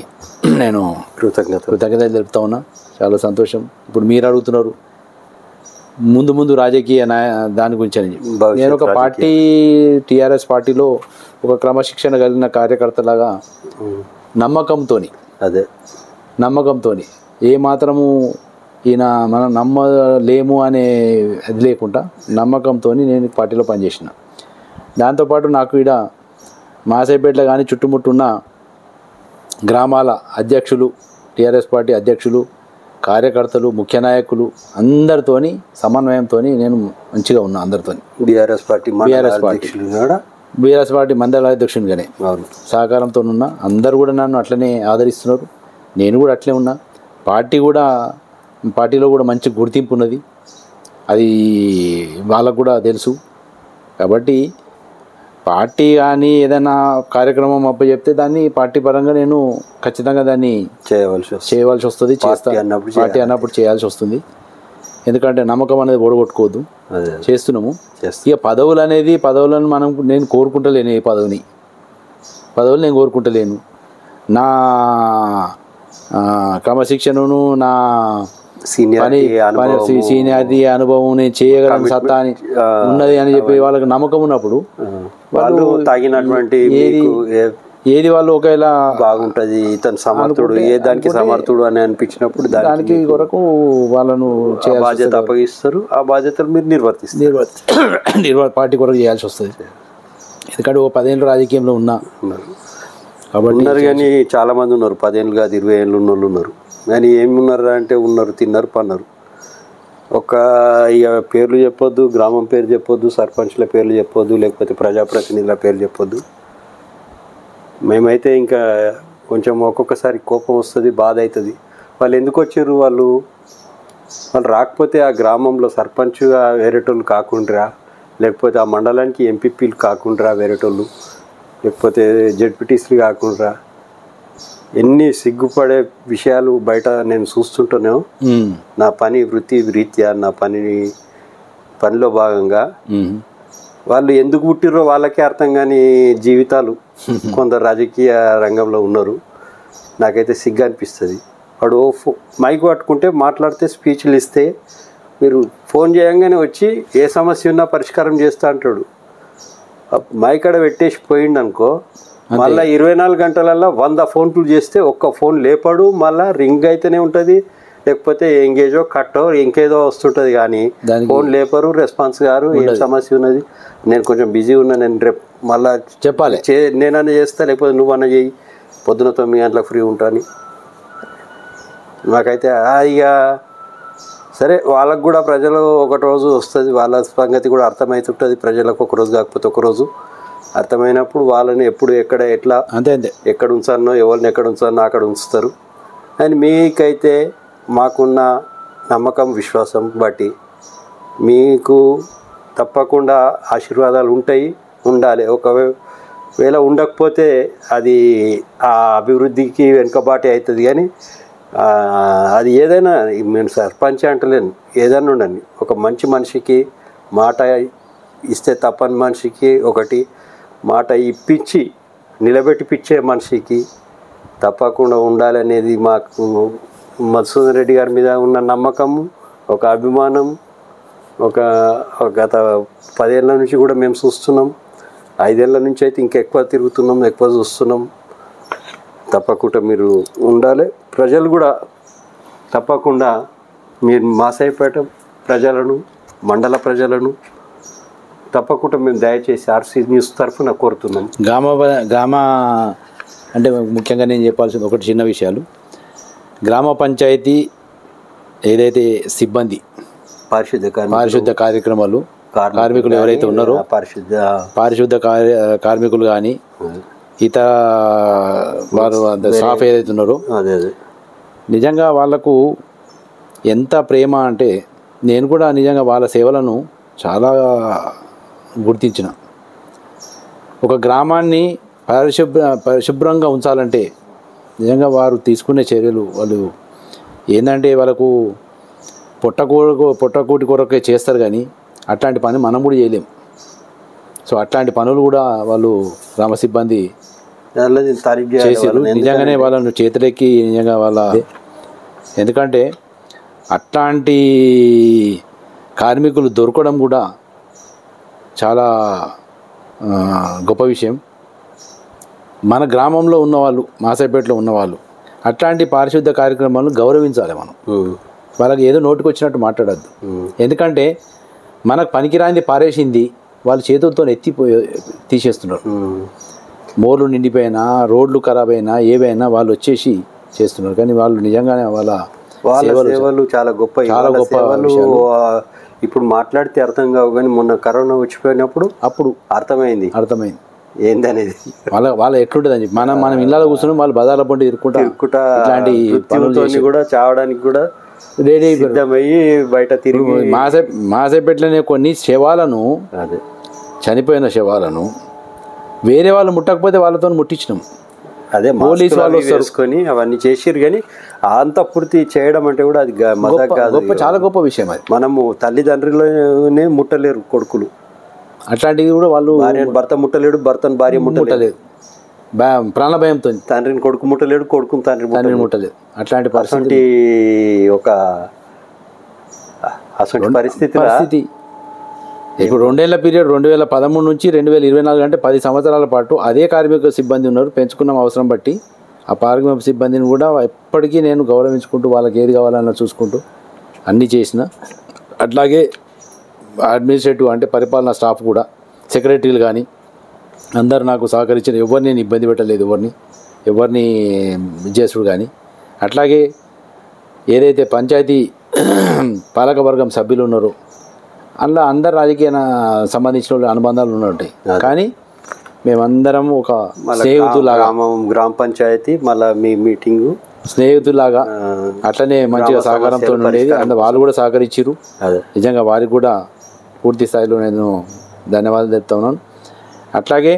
నేను కృతజ్ఞతలు తెలుపుతా ఉన్నా. చాలా సంతోషం. ఇప్పుడు మీరు అడుగుతున్నారు ముందు రాజకీయ దాని గురించి అని. నేను ఒక పార్టీ, టీఆర్ఎస్ పార్టీలో ఒక క్రమశిక్షణ కలిగిన కార్యకర్తలాగా నమ్మకంతో ఏ మాత్రము ఈయన మనం నమ్మలేము అనే అది లేకుండా నమ్మకంతో నేను పార్టీలో పనిచేసిన. దాంతోపాటు నాకు ఈడ మాసైపేటలో కానీ చుట్టుముట్టున్న గ్రామాల అధ్యక్షులు, టీఆర్ఎస్ పార్టీ అధ్యక్షులు, కార్యకర్తలు, ముఖ్య నాయకులు అందరితోని సమన్వయంతో నేను మంచిగా ఉన్నా. అందరితో బీఆర్ఎస్ పార్టీ మండల అధ్యక్షునిగానే సహకారంతో ఉన్నా. అందరూ కూడా నన్ను అట్లనే ఆదరిస్తున్నారు. నేను కూడా అట్లే ఉన్నా. పార్టీలో కూడా మంచి గుర్తింపు ఉన్నది, అది వాళ్ళకు కూడా తెలుసు. కాబట్టి పార్టీ కానీ ఏదైనా కార్యక్రమం అప్పచెప్తే దాన్ని పార్టీ పరంగా నేను ఖచ్చితంగా దాన్ని చేయవలసి వస్తుంది, పార్టీ అన్నప్పుడు చేయాల్సి వస్తుంది. ఎందుకంటే నమ్మకం అనేది ఓడగొట్టుకోవద్దు, చేస్తున్నాము. ఇక పదవులను నేను కోరుకుంటలేను. ఏ పదవులు నేను కోరుకుంటలేను. నా క్రమశిక్షణను, నా సీనియారిటీ అనుభవం, నేను చేయగలను సత్తా అని ఉన్నది అని చెప్పి వాళ్ళకి నమ్మకం ఉన్నప్పుడు వాళ్ళు తగినటువంటి ఏది వాళ్ళు ఒకవేళ బాగుంటది ఇతను సమర్థుడు, ఏ దానికి సమర్థుడు అని అనిపించినప్పుడు దానికి కొరకు వాళ్ళను బాధ్యత అప్పగిస్తారు. ఆ బాధ్యతలు మీరు నిర్వర్తిస్తారు. పార్టీ కొరకు చేయాల్సి వస్తుంది. ఎందుకంటే 10 ఏళ్ళు రాజకీయంలో ఉన్నారు కానీ చాలా మంది ఉన్నారు, 10 ఏళ్ళు కాదు 20 ఏళ్ళు ఉన్న వాళ్ళు ఉన్నారు. కానీ ఏమున్నారు అంటే ఉన్నారు, తిన్నారు, పన్నారు. ఒక ఇక పేర్లు చెప్పొద్దు, గ్రామం పేరు చెప్పొద్దు, సర్పంచ్ల పేర్లు చెప్పొద్దు, లేకపోతే ప్రజాప్రతినిధుల పేర్లు చెప్పొద్దు. మేమైతే ఇంకా కొంచెం ఒక్కొక్కసారి కోపం వస్తుంది, బాధ అవుతుంది. వాళ్ళు ఎందుకు వచ్చారు, వాళ్ళు రాకపోతే ఆ గ్రామంలో సర్పంచ్గా వేరేటోళ్ళు కాకుండా, లేకపోతే ఆ మండలానికి ఎంపీపీలు కాకుండా వేరేటోళ్ళు, లేకపోతే జెడ్పీటీసీలు కాకుండా ఎన్ని సిగ్గుపడే విషయాలు బయట నేను చూస్తుంటాను. నా పని వృత్తి రీత్యా నా పనిలో భాగంగా వాళ్ళు ఎందుకు పుట్టిరో వాళ్ళకే అర్థం కాని జీవితాలు కొందరు రాజకీయ రంగంలో ఉన్నారు. నాకైతే సిగ్గు అనిపిస్తుంది. వాడు మైక్ పట్టుకుంటే మాట్లాడితే స్పీచ్లు ఇస్తే మీరు ఫోన్ చేయంగానే వచ్చి ఏ సమస్య ఉన్నా పరిష్కారం చేస్తా అంటాడు. మైక్ అడ పెట్టేసి పోయిండు అనుకో, మళ్ళీ 24 గంటలలో 100 ఫోన్లు చేస్తే ఒక్క ఫోన్ లేపాడు, మళ్ళీ రింగ్ అయితేనే ఉంటుంది, లేకపోతే ఎంగేజో కట్టో ఇంకేదో వస్తుంటుంది. కానీ ఫోన్ లేపరు, రెస్పాన్స్ గారు, ఏం సమస్య ఉన్నది, నేను కొంచెం బిజీ ఉన్నా, నేను రేపు మళ్ళీ చెప్పాలి, నేనన్నా చేస్తా, లేకపోతే నువ్వన్నా చేయి, పొద్దున 9 గంటలకు ఫ్రీ ఉంటాను. నాకైతే ఇక సరే, వాళ్ళకు కూడా ప్రజలు ఒకటి రోజు వస్తుంది, వాళ్ళ సంగతి కూడా అర్థమవుతుంటుంది. ప్రజలకు ఒకరోజు కాకపోతే ఒకరోజు అర్థమైనప్పుడు వాళ్ళని ఎప్పుడు ఎక్కడ ఎట్లా ఎక్కడ ఉంచానో, ఎవరిని ఎక్కడ ఉంచానో అక్కడ ఉంచుతారు. అండ్ మీకైతే మాకున్న నమ్మకం, విశ్వాసం బట్టి మీకు తప్పకుండా ఆశీర్వాదాలు ఉంటాయి, ఉండాలి. ఒకవేళ ఉండకపోతే అది ఆ అభివృద్ధికి వెనుకబాటే అవుతుంది. కానీ అది ఏదైనా, నేను సర్పంచ్ అంటలేను, ఏదైనా ఉండండి. ఒక మంచి మనిషికి మాట ఇస్తే తప్పని మనిషికి ఒకటి, మాట ఇప్పించి నిలబెట్టిపిచ్చే మనిషికి తప్పకుండా ఉండాలనేది మాకు మధుసూదన్ రెడ్డి గారి మీద ఉన్న నమ్మకము, ఒక అభిమానం. గత 10 ఏళ్ళ నుంచి కూడా మేము చూస్తున్నాం. 5 ఏళ్ళ నుంచి అయితే ఇంకెక్కువ తిరుగుతున్నాం, ఎక్కువ చూస్తున్నాం. తప్పకుండా మీరు ఉండాలి. ప్రజలు కూడా తప్పకుండా మీరు మాసాయిపేట ప్రజలను, మండల ప్రజలను తప్పకుండా మేము దయచేసి ఆర్సీ న్యూస్ తరఫున కోరుతున్నాం. గ్రామ అంటే ముఖ్యంగా నేను చెప్పాల్సింది ఒకటి చిన్న విషయాలు. గ్రామ పంచాయతీ ఏదైతే సిబ్బంది పారిశుద్ధ కార్యక్రమాలు కార్మికులు ఎవరైతే ఉన్నారో, పారిశుద్ధ కార్మికులు కానీ ఇతర వారు స్టాఫ్ ఏదైతే ఉన్నారో, నిజంగా వాళ్ళకు ఎంత ప్రేమ అంటే, నేను కూడా నిజంగా వాళ్ళ సేవలను చాలా గుర్తించిన. ఒక గ్రామాన్ని పరిశుభ్రంగా ఉంచాలంటే నిజంగా వారు తీసుకునే చర్యలు, వాళ్ళు ఏంటంటే వాళ్ళకు పొట్టకూటి కొరకే చేస్తారు, కానీ అట్లాంటి పని మనం కూడా చేయలేం. సో అట్లాంటి పనులు కూడా వాళ్ళు గ్రామ సిబ్బంది చేసారు. నిజంగానే వాళ్ళను చేతులెక్కి నిజంగా ఎందుకంటే అట్లాంటి కార్మికులు దొరకడం కూడా చాలా గొప్ప విషయం. మన గ్రామంలో ఉన్నవాళ్ళు, మాసాయిపేటలో ఉన్నవాళ్ళు అట్లాంటి పారిశుద్ధ కార్యక్రమాలను గౌరవించాలి. మనం వాళ్ళకి ఏదో నోటికి వచ్చినట్టు మాట్లాడద్దు. ఎందుకంటే మనకు పనికిరాంది పారేసింది వాళ్ళు చేతులతో తీసేస్తున్నారు. మోర్లు నిండిపోయినా, రోడ్లు ఖరాబ్ అయినా, ఏవైనా వాళ్ళు వచ్చేసి చేస్తున్నారు. కానీ వాళ్ళు నిజంగానే వాళ్ళ సేవలు చాలా గొప్ప. ఇప్పుడు మాట్లాడితే అర్థం కావు, కానీ మొన్న కరోనా వచ్చిపోయినప్పుడు అప్పుడు అర్థమైంది ఏందనేది. వాళ్ళ ఎట్లుంటుంది అని చెప్పి మనం ఇళ్ళలో కూర్చున్నాం, వాళ్ళు బజార్ల పంట ఇరుక్కుంటా ఇట్లాంటి పనులు కూడా చావడానికి కూడా రెడీ సిద్ధమయ్యి బయట తిరిగి మాసేపెట్లనే కొన్ని శవాలను, చనిపోయిన శవాలను వేరే వాళ్ళు ముట్టకపోతే వాళ్ళతో ముట్టించినాం. అదే పోలీసు వాళ్ళు వేసుకొని అవన్నీ చేసిరు. కానీ అంత పూర్తి చేయడం అంటే కూడా అది మజాక్ కాదు, చాలా గొప్ప విషయం. అది మనము తల్లిదండ్రులనే ముట్టలేరు కొడుకులు, అట్లాంటివి కూడా వాళ్ళు భర్త ముట్టలేడు, భర్తను భార్య ముట్టలేదు, ప్రాణభయంతో తండ్రిని కొడుకు ముట్టలేడు, కొడుకుని తండ్రి ముట్టలేదు. అట్లాంటి పరిస్థితి ఒక అసలు పరిస్థితి ఇప్పుడు 2 ఏళ్ల పీరియడ్ 2013 నుంచి 2024 అంటే 10 సంవత్సరాల పాటు అదే కార్మిక సిబ్బంది ఉన్నారు. పెంచుకున్న అవసరం బట్టి ఆ కార్మిక సిబ్బందిని కూడా ఎప్పటికీ నేను గౌరవించుకుంటూ వాళ్ళకి ఏది కావాలన్నా చూసుకుంటూ అన్నీ చేసిన. అట్లాగే అడ్మినిస్ట్రేటివ్ అంటే పరిపాలనా స్టాఫ్ కూడా సెక్రటరీలు కానీ అందరు నాకు సహకరించిన, ఎవరిని నేను ఇబ్బంది పెట్టలేదు, ఎవరిని చేసుడు కానీ. అట్లాగే ఏదైతే పంచాయతీ పాలకవర్గం సభ్యులు ఉన్నారో అందులో అందరు రాజకీయ సంబంధించిన అనుబంధాలు ఉంటాయి. కానీ మేమందరం ఒక స్నేహితులాగా, గ్రామ పంచాయతీ మళ్ళీ మీ మీటింగు స్నేహితులాగా అట్లనే మంచిగా సహకారంతో ఉండేది. వాళ్ళు కూడా సహకరించారు. నిజంగా వారికి కూడా పూర్తి స్థాయిలో నేను ధన్యవాదాలు చెప్తా ఉన్నాను. అట్లాగే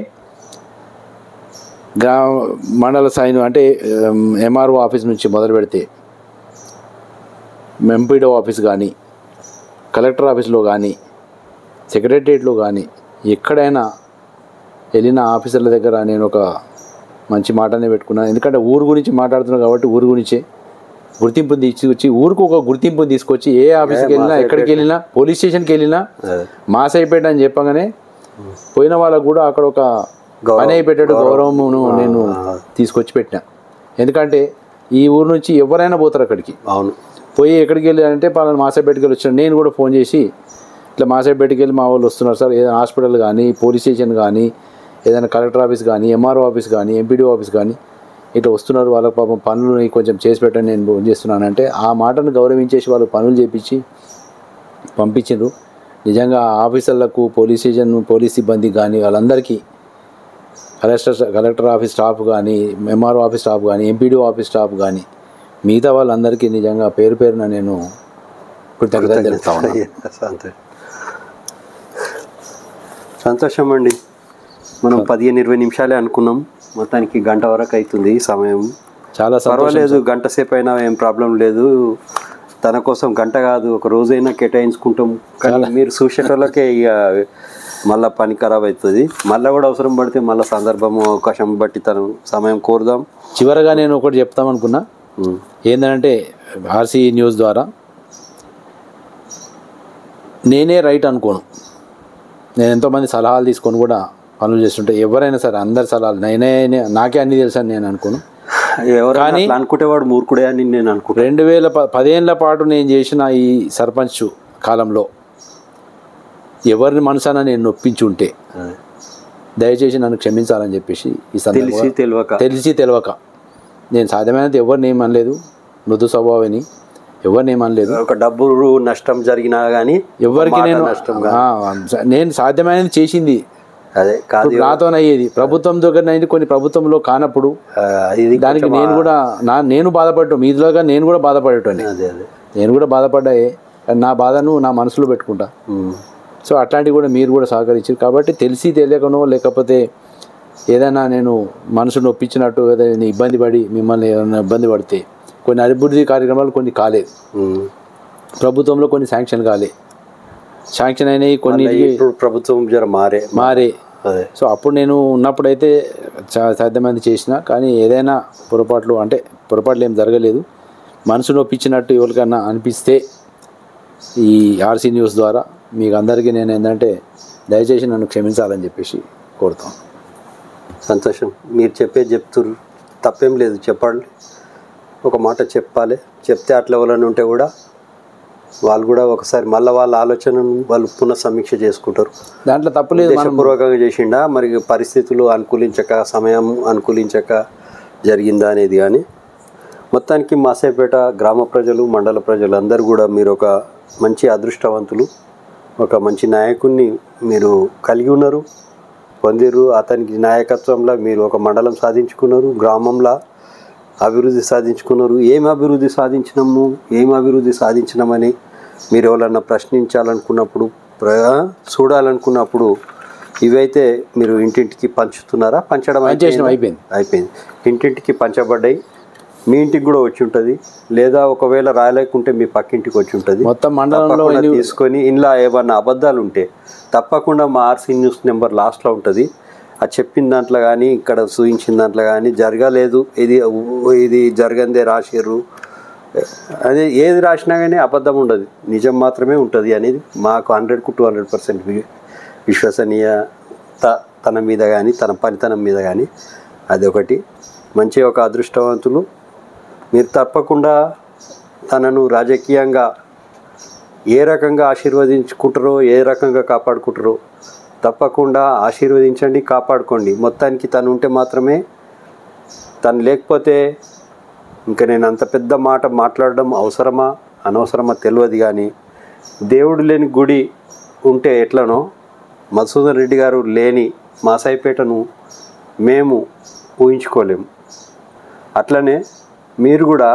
మండల స్థాయి అంటే ఎంఆర్ఓ ఆఫీస్ నుంచి మొదలు పెడితే ఎంపీడో ఆఫీస్ కానీ, కలెక్టర్ ఆఫీస్లో కానీ, సెక్రటరియట్లో కానీ ఎక్కడైనా వెళ్ళిన ఆఫీసర్ల దగ్గర నేను ఒక మంచి మాటనే పెట్టుకున్నాను. ఎందుకంటే ఊరు గురించి మాట్లాడుతున్నాను కాబట్టి ఊరు గురించే గుర్తింపుని తీసుకొచ్చి, ఊరికి ఒక గుర్తింపుని తీసుకొచ్చి ఏ ఆఫీస్కి వెళ్ళినా, ఎక్కడికి వెళ్ళినా, పోలీస్ స్టేషన్కి వెళ్ళినా మాసైపేట అని చెప్పగానే పోయిన వాళ్ళకు కూడా అక్కడ ఒక పని అయిపెట్టాడు గౌరవమును నేను తీసుకొచ్చి పెట్టినా. ఎందుకంటే ఈ ఊరు నుంచి ఎవరైనా పోతారు అక్కడికి. అవును, పోయి ఎక్కడికి వెళ్ళారంటే పలానా మాసైపేటకి వెళ్ళి వచ్చాను. నేను కూడా ఫోన్ చేసి ఇట్లా మాసైపేటకి వెళ్ళి మా వాళ్ళు వస్తున్నారు సార్, ఏదైనా హాస్పిటల్ కానీ, పోలీస్ స్టేషన్ కానీ, ఏదైనా కలెక్టర్ ఆఫీస్ కానీ, ఎంఆర్ఓ ఆఫీస్ కానీ, ఎంపీడీఓ ఆఫీస్ కానీ ఇట్లా వస్తున్నారు, వాళ్ళకి పాపం పనులు కొంచెం చేసి పెట్టండి నేను ఫోన్ చేస్తున్నానంటే ఆ మాటను గౌరవించేసి వాళ్ళు పనులు చేపించి పంపించారు. నిజంగా ఆఫీసర్లకు, పోలీస్ స్టేషన్ పోలీస్ సిబ్బంది కానీ వాళ్ళందరికీ, కలెక్టర్ ఆఫీస్ స్టాఫ్ కానీ, ఎంఆర్ఓ ఆఫీస్ స్టాఫ్ కానీ, ఎంపీడీఓ ఆఫీస్ స్టాఫ్ కానీ మిగతా వాళ్ళందరికీ నిజంగా పేరు పేరున నేను కృతజ్ఞతలు తెలుపుతా ఉన్నాను. సంతోషం అండి. మనం 15-20 నిమిషాలే అనుకున్నాం, మొత్తానికి గంట వరకు అవుతుంది సమయం. చాలా పర్వాలేదు, గంట సేపు అయినా ఏం ప్రాబ్లం లేదు. తన కోసం గంట కాదు, ఒక రోజైనా కేటాయించుకుంటాం. కానీ మీరు చూసేటోళ్ళకే ఇక మళ్ళీ పని ఖరాబ్ అవుతుంది. మళ్ళీ కూడా అవసరం పడితే మళ్ళీ సందర్భము అవకాశం బట్టి తను సమయం కోరుదాం. చివరగా నేను ఒకటి చెప్తామనుకున్నా, ఏంటంటే ఆర్సీ న్యూస్ ద్వారా నేనే రైట్ అనుకోను. నేను ఎంతోమంది సలహాలు తీసుకొని కూడా పనులు చేస్తుంటే ఎవరైనా సరే అందరి సలహాలు నాకే అన్నీ తెలుసు అని నేను అనుకోను. కానీ అనుకునేవాడు మూర్ఖుడే అని నేను అనుకుంటా. 2010 ఏళ్ల పాటు నేను చేసిన ఈ సర్పంచ్ కాలంలో ఎవరిని మనసాన నేను నొప్పించి ఉంటే దయచేసి నన్ను క్షమించాలని చెప్పేసి ఈ తెలిసి తెలియక నేను సాధ్యమైనంత ఎవరిని ఏమనలేదు, మృదు స్వభావిని ఎవరిని ఏమనలేదు. ఒక డబ్బు నష్టం జరిగినా కానీ ఎవరికి నేను సాధ్యమైనది చేసింది. అదే కాదు నాతోనయ్యేది ప్రభుత్వం దగ్గర అయింది, కొన్ని ప్రభుత్వంలో కానప్పుడు దానికి నేను బాధపడ్డా. మీదిలోగా నేను కూడా బాధపడేటోని, నేను కూడా బాధపడ్డాయి. నా బాధను నా మనసులో పెట్టుకుంటా. సో అట్లాంటివి కూడా మీరు కూడా సహకరించారు. కాబట్టి తెలిసి తెలియకనో లేకపోతే ఏదైనా నేను మనసు నొప్పించినట్టు ఏదైనా ఇబ్బంది పడి మిమ్మల్ని ఏదైనా ఇబ్బంది పడితే, కొన్ని అభివృద్ధి కార్యక్రమాలు కొన్ని కాలేదు, ప్రభుత్వంలో కొన్ని శాంక్షన్ కాలే, శాంక్షన్ అయినాయి కొన్ని ప్రభుత్వం మారే. సో అప్పుడు నేను ఉన్నప్పుడైతే సాధ్యమైంది చేసిన. కానీ ఏదైనా పొరపాట్లు ఏం జరగలేదు. మనసు నొప్పించినట్టు ఎవరికన్నా అనిపిస్తే ఈ ఆర్సీ న్యూస్ ద్వారా మీకు అందరికీ నేను ఏంటంటే దయచేసి నన్ను క్షమించాలని చెప్పేసి కోరుతాను. సంతోషం. మీరు చెప్తున్నారు, తప్పేం లేదు, చెప్పండి. ఒక మాట చెప్పాలి. చెప్తే అట్లా ఎవరైనా ఉంటే కూడా వాళ్ళు కూడా ఒకసారి మళ్ళీ వాళ్ళ ఆలోచనను వాళ్ళు పునఃసమీక్ష చేసుకుంటారు. దాంట్లో తప్పులేదు. ఉద్దేశపూర్వకంగా చేసిండా, మరి పరిస్థితులు అనుకూలించక, సమయం అనుకూలించక జరిగిందా అనేది. కానీ మొత్తానికి మాసేపేట గ్రామ ప్రజలు, మండల ప్రజలు అందరూ కూడా మీరు ఒక మంచి అదృష్టవంతులు, ఒక మంచి నాయకుడిని మీరు కలిగి ఉన్నారు, పొందిరు. అతనికి నాయకత్వంలో మీరు ఒక మండలం సాధించుకున్నారు, గ్రామంలో అభివృద్ధి సాధించుకున్నారు. ఏం అభివృద్ధి సాధించినామని మీరు ఎవరన్నా ప్రశ్నించాలనుకున్నప్పుడు, చూడాలనుకున్నప్పుడు ఇవైతే మీరు ఇంటింటికి పంచుతున్నారా? పంచడం అయిపోయింది. ఇంటింటికి పంచబడ్డాయి. మీ ఇంటికి కూడా వచ్చి ఉంటుంది, లేదా ఒకవేళ రాలేకుంటే మీ పక్కింటికి వచ్చి ఉంటుంది. మొత్తం మండలంలో తీసుకొని ఇంట్లో ఏమన్నా అబద్ధాలు ఉంటే తప్పకుండా మా ఆర్సీ న్యూస్ నెంబర్ లాస్ట్లో ఉంటుంది. అది చెప్పిన దాంట్లో కానీ, ఇక్కడ చూపించిన దాంట్లో కానీ జరగలేదు, ఇది జరగందే రాసిర్రు, అదే ఏది రాసినా కానీ అబద్ధం ఉండదు, నిజం మాత్రమే ఉంటుంది అనేది మాకు 100కు 200% విశ్వసనీయత తన మీద కానీ తన పనితనం మీద కానీ. అది ఒకటి. మంచి ఒక అదృష్టవంతులు. మీరు తప్పకుండా తనను రాజకీయంగా ఏ రకంగా ఆశీర్వదించుకుంటారో, ఏ రకంగా కాపాడుకుంటారో తప్పకుండా ఆశీర్వదించండి, కాపాడుకోండి. మొత్తానికి తను ఉంటే మాత్రమే, తను లేకపోతే ఇంకా నేను అంత పెద్ద మాట మాట్లాడడం అవసరమా అనవసరమా తెలియదు. కానీ దేవుడు లేని గుడి ఉంటే ఎట్లనో మధుసూదన్ రెడ్డి గారు లేని మాసాయిపేటను మేము ఊహించుకోలేము. అట్లనే మీరు కూడా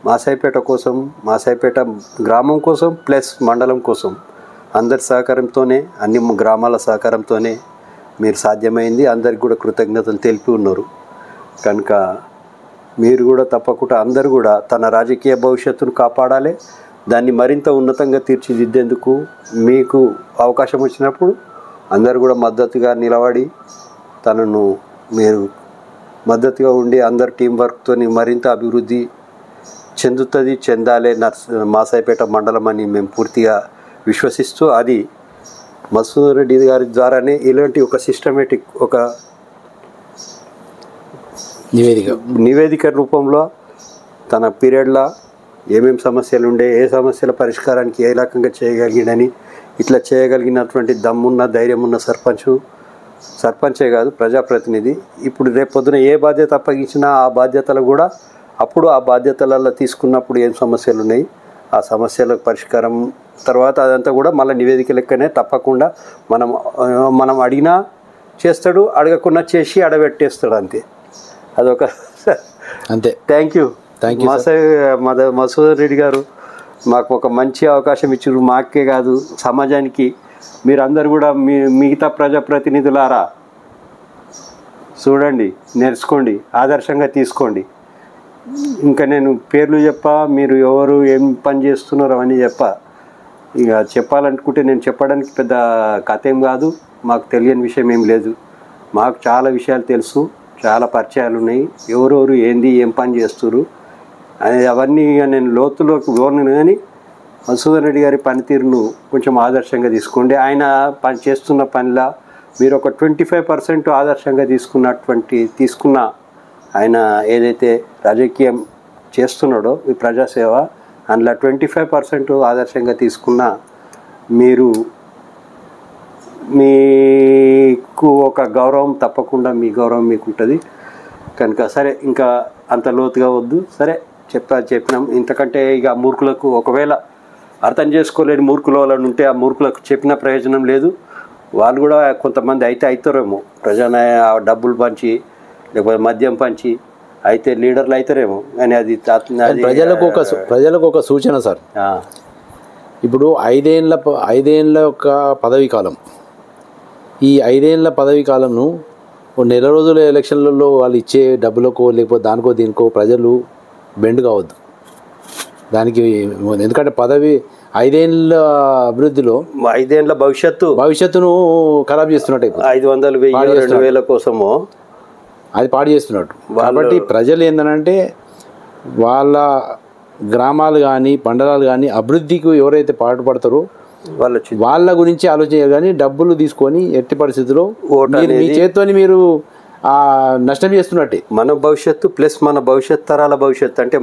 మాసాయిపేట కోసం, మాసాయిపేట గ్రామం కోసం ప్లస్ మండలం కోసం అందరి సహకారంతోనే, అన్ని గ్రామాల సహకారంతోనే మీరు సాధ్యమైంది. అందరికి కూడా కృతజ్ఞతలు తెలిపి ఉన్నారు. కనుక మీరు కూడా తప్పకుండా అందరూ కూడా తన రాజకీయ భవిష్యత్తును కాపాడాలి. దాన్ని మరింత ఉన్నతంగా తీర్చిదిద్దేందుకు మీకు అవకాశం వచ్చినప్పుడు అందరూ కూడా మద్దతుగా నిలబడి తనను మీరు మద్దతుగా ఉండి అందరు టీం వర్క్తో మరింత అభివృద్ధి చెందాలి మాసాయిపేట మండలం అని మేము పూర్తిగా విశ్వసిస్తూ, అది మధుసూదన్ రెడ్డి గారి ద్వారానే ఇలాంటి ఒక సిస్టమేటిక్ ఒక నివేదిక రూపంలో తన పీరియడ్లో ఏమేమి సమస్యలు ఉండే, ఏ సమస్యల పరిష్కారానికి ఏ రకంగా చేయగలిగినని, ఇట్లా చేయగలిగినటువంటి దమ్మున్న ధైర్యం ఉన్న సర్పంచే కాదు ప్రజాప్రతినిధి. ఇప్పుడు రేపు పొద్దున ఏ బాధ్యత అప్పగించినా ఆ బాధ్యతలు కూడా అప్పుడు ఆ బాధ్యతలలో తీసుకున్నప్పుడు ఏం సమస్యలు ఉన్నాయి, ఆ సమస్యల పరిష్కారం తర్వాత అదంతా కూడా మళ్ళీ నివేదిక లెక్కనే తప్పకుండా మనం అడిగినా చేస్తాడు, అడగకుండా చేసి అడబెట్టేస్తాడు. అంతే, అదొక అంతే. థ్యాంక్ యూ మధుసూదన్ రెడ్డి గారు. మాకు ఒక మంచి అవకాశం ఇచ్చారు, మాకే కాదు సమాజానికి. మీరందరూ కూడా మిగతా ప్రజాప్రతినిధులారా చూడండి, నేర్చుకోండి, ఆదర్శంగా తీసుకోండి. ఇంకా నేను పేర్లు చెప్పా, మీరు ఎవరు ఏం పని చేస్తున్నారు అవన్నీ ఇక చెప్పాలనుకుంటే నేను చెప్పడానికి పెద్ద కథ ఏం కాదు. మాకు తెలియని విషయం ఏం లేదు. మాకు చాలా విషయాలు తెలుసు, చాలా పరిచయాలు ఉన్నాయి. ఎవరెవరు ఏంది ఏం పని చేస్తున్నారు అనేది అవన్నీ నేను లోతులోకి పోను. కానీ మధుసూదన్ రెడ్డి గారి పనితీరును కొంచెం ఆదర్శంగా తీసుకోండి. ఆయన పని చేస్తున్న పనిలా మీరు ఒక 25% ఆదర్శంగా తీసుకున్న ఆయన ఏదైతే రాజకీయం చేస్తున్నాడో ఈ ప్రజాసేవ, అందులో 25% ఆదర్శంగా తీసుకున్న మీరు మీకు ఒక గౌరవం తప్పకుండా మీ గౌరవం మీకు ఉంటుంది. కనుక సరే, ఇంకా అంత లోతుగా వద్దు. సరే చెప్పినాం. ఇంతకంటే ఇక మూర్ఖులకు ఒకవేళ అర్థం చేసుకోలేని మూర్ఖులు వాళ్ళని ఉంటే ఆ మూర్ఖులకు చెప్పిన ప్రయోజనం లేదు. వాళ్ళు కూడా కొంతమంది అవుతారేమో, డబ్బులు పంచి లేకపోతే మద్యం పంచి అయితే లీడర్లు అవుతారేమో. కానీ అది ప్రజలకు ఒక సూచన సార్. ఇప్పుడు 5 ఏళ్ళ యొక్క పదవీ కాలం, ఈ 5 ఏళ్ళ పదవీ కాలంను నెల రోజుల ఎలక్షన్లలో వాళ్ళు ఇచ్చే డబ్బులకో లేకపోతే దానికో దీనికో ప్రజలు బెండ్ కావద్దు దానికి. ఎందుకంటే పదవి 5 ఏళ్ళ అభివృద్ధిలో 5 ఏళ్ళ భవిష్యత్తును ఖరాబ్ చేస్తున్నట్టు, 500, 1000, 2000 కోసమో అది పాడు చేస్తున్నట్టు. కాబట్టి ప్రజలు ఏంటంటే వాళ్ళ గ్రామాలు కానీ మండలాలు కానీ అభివృద్ధికి ఎవరైతే పాటుపడతారో వాళ్ళ గురించి ఆలోచన, కానీ డబ్బులు తీసుకొని ఎట్టి పరిస్థితుల్లో మీ చేతితో మీరు నష్టం చేస్తున్నట్టే. మన భవిష్యత్తు ప్లస్ మన భవిష్యత్ తరాల భవిష్యత్తు అంటే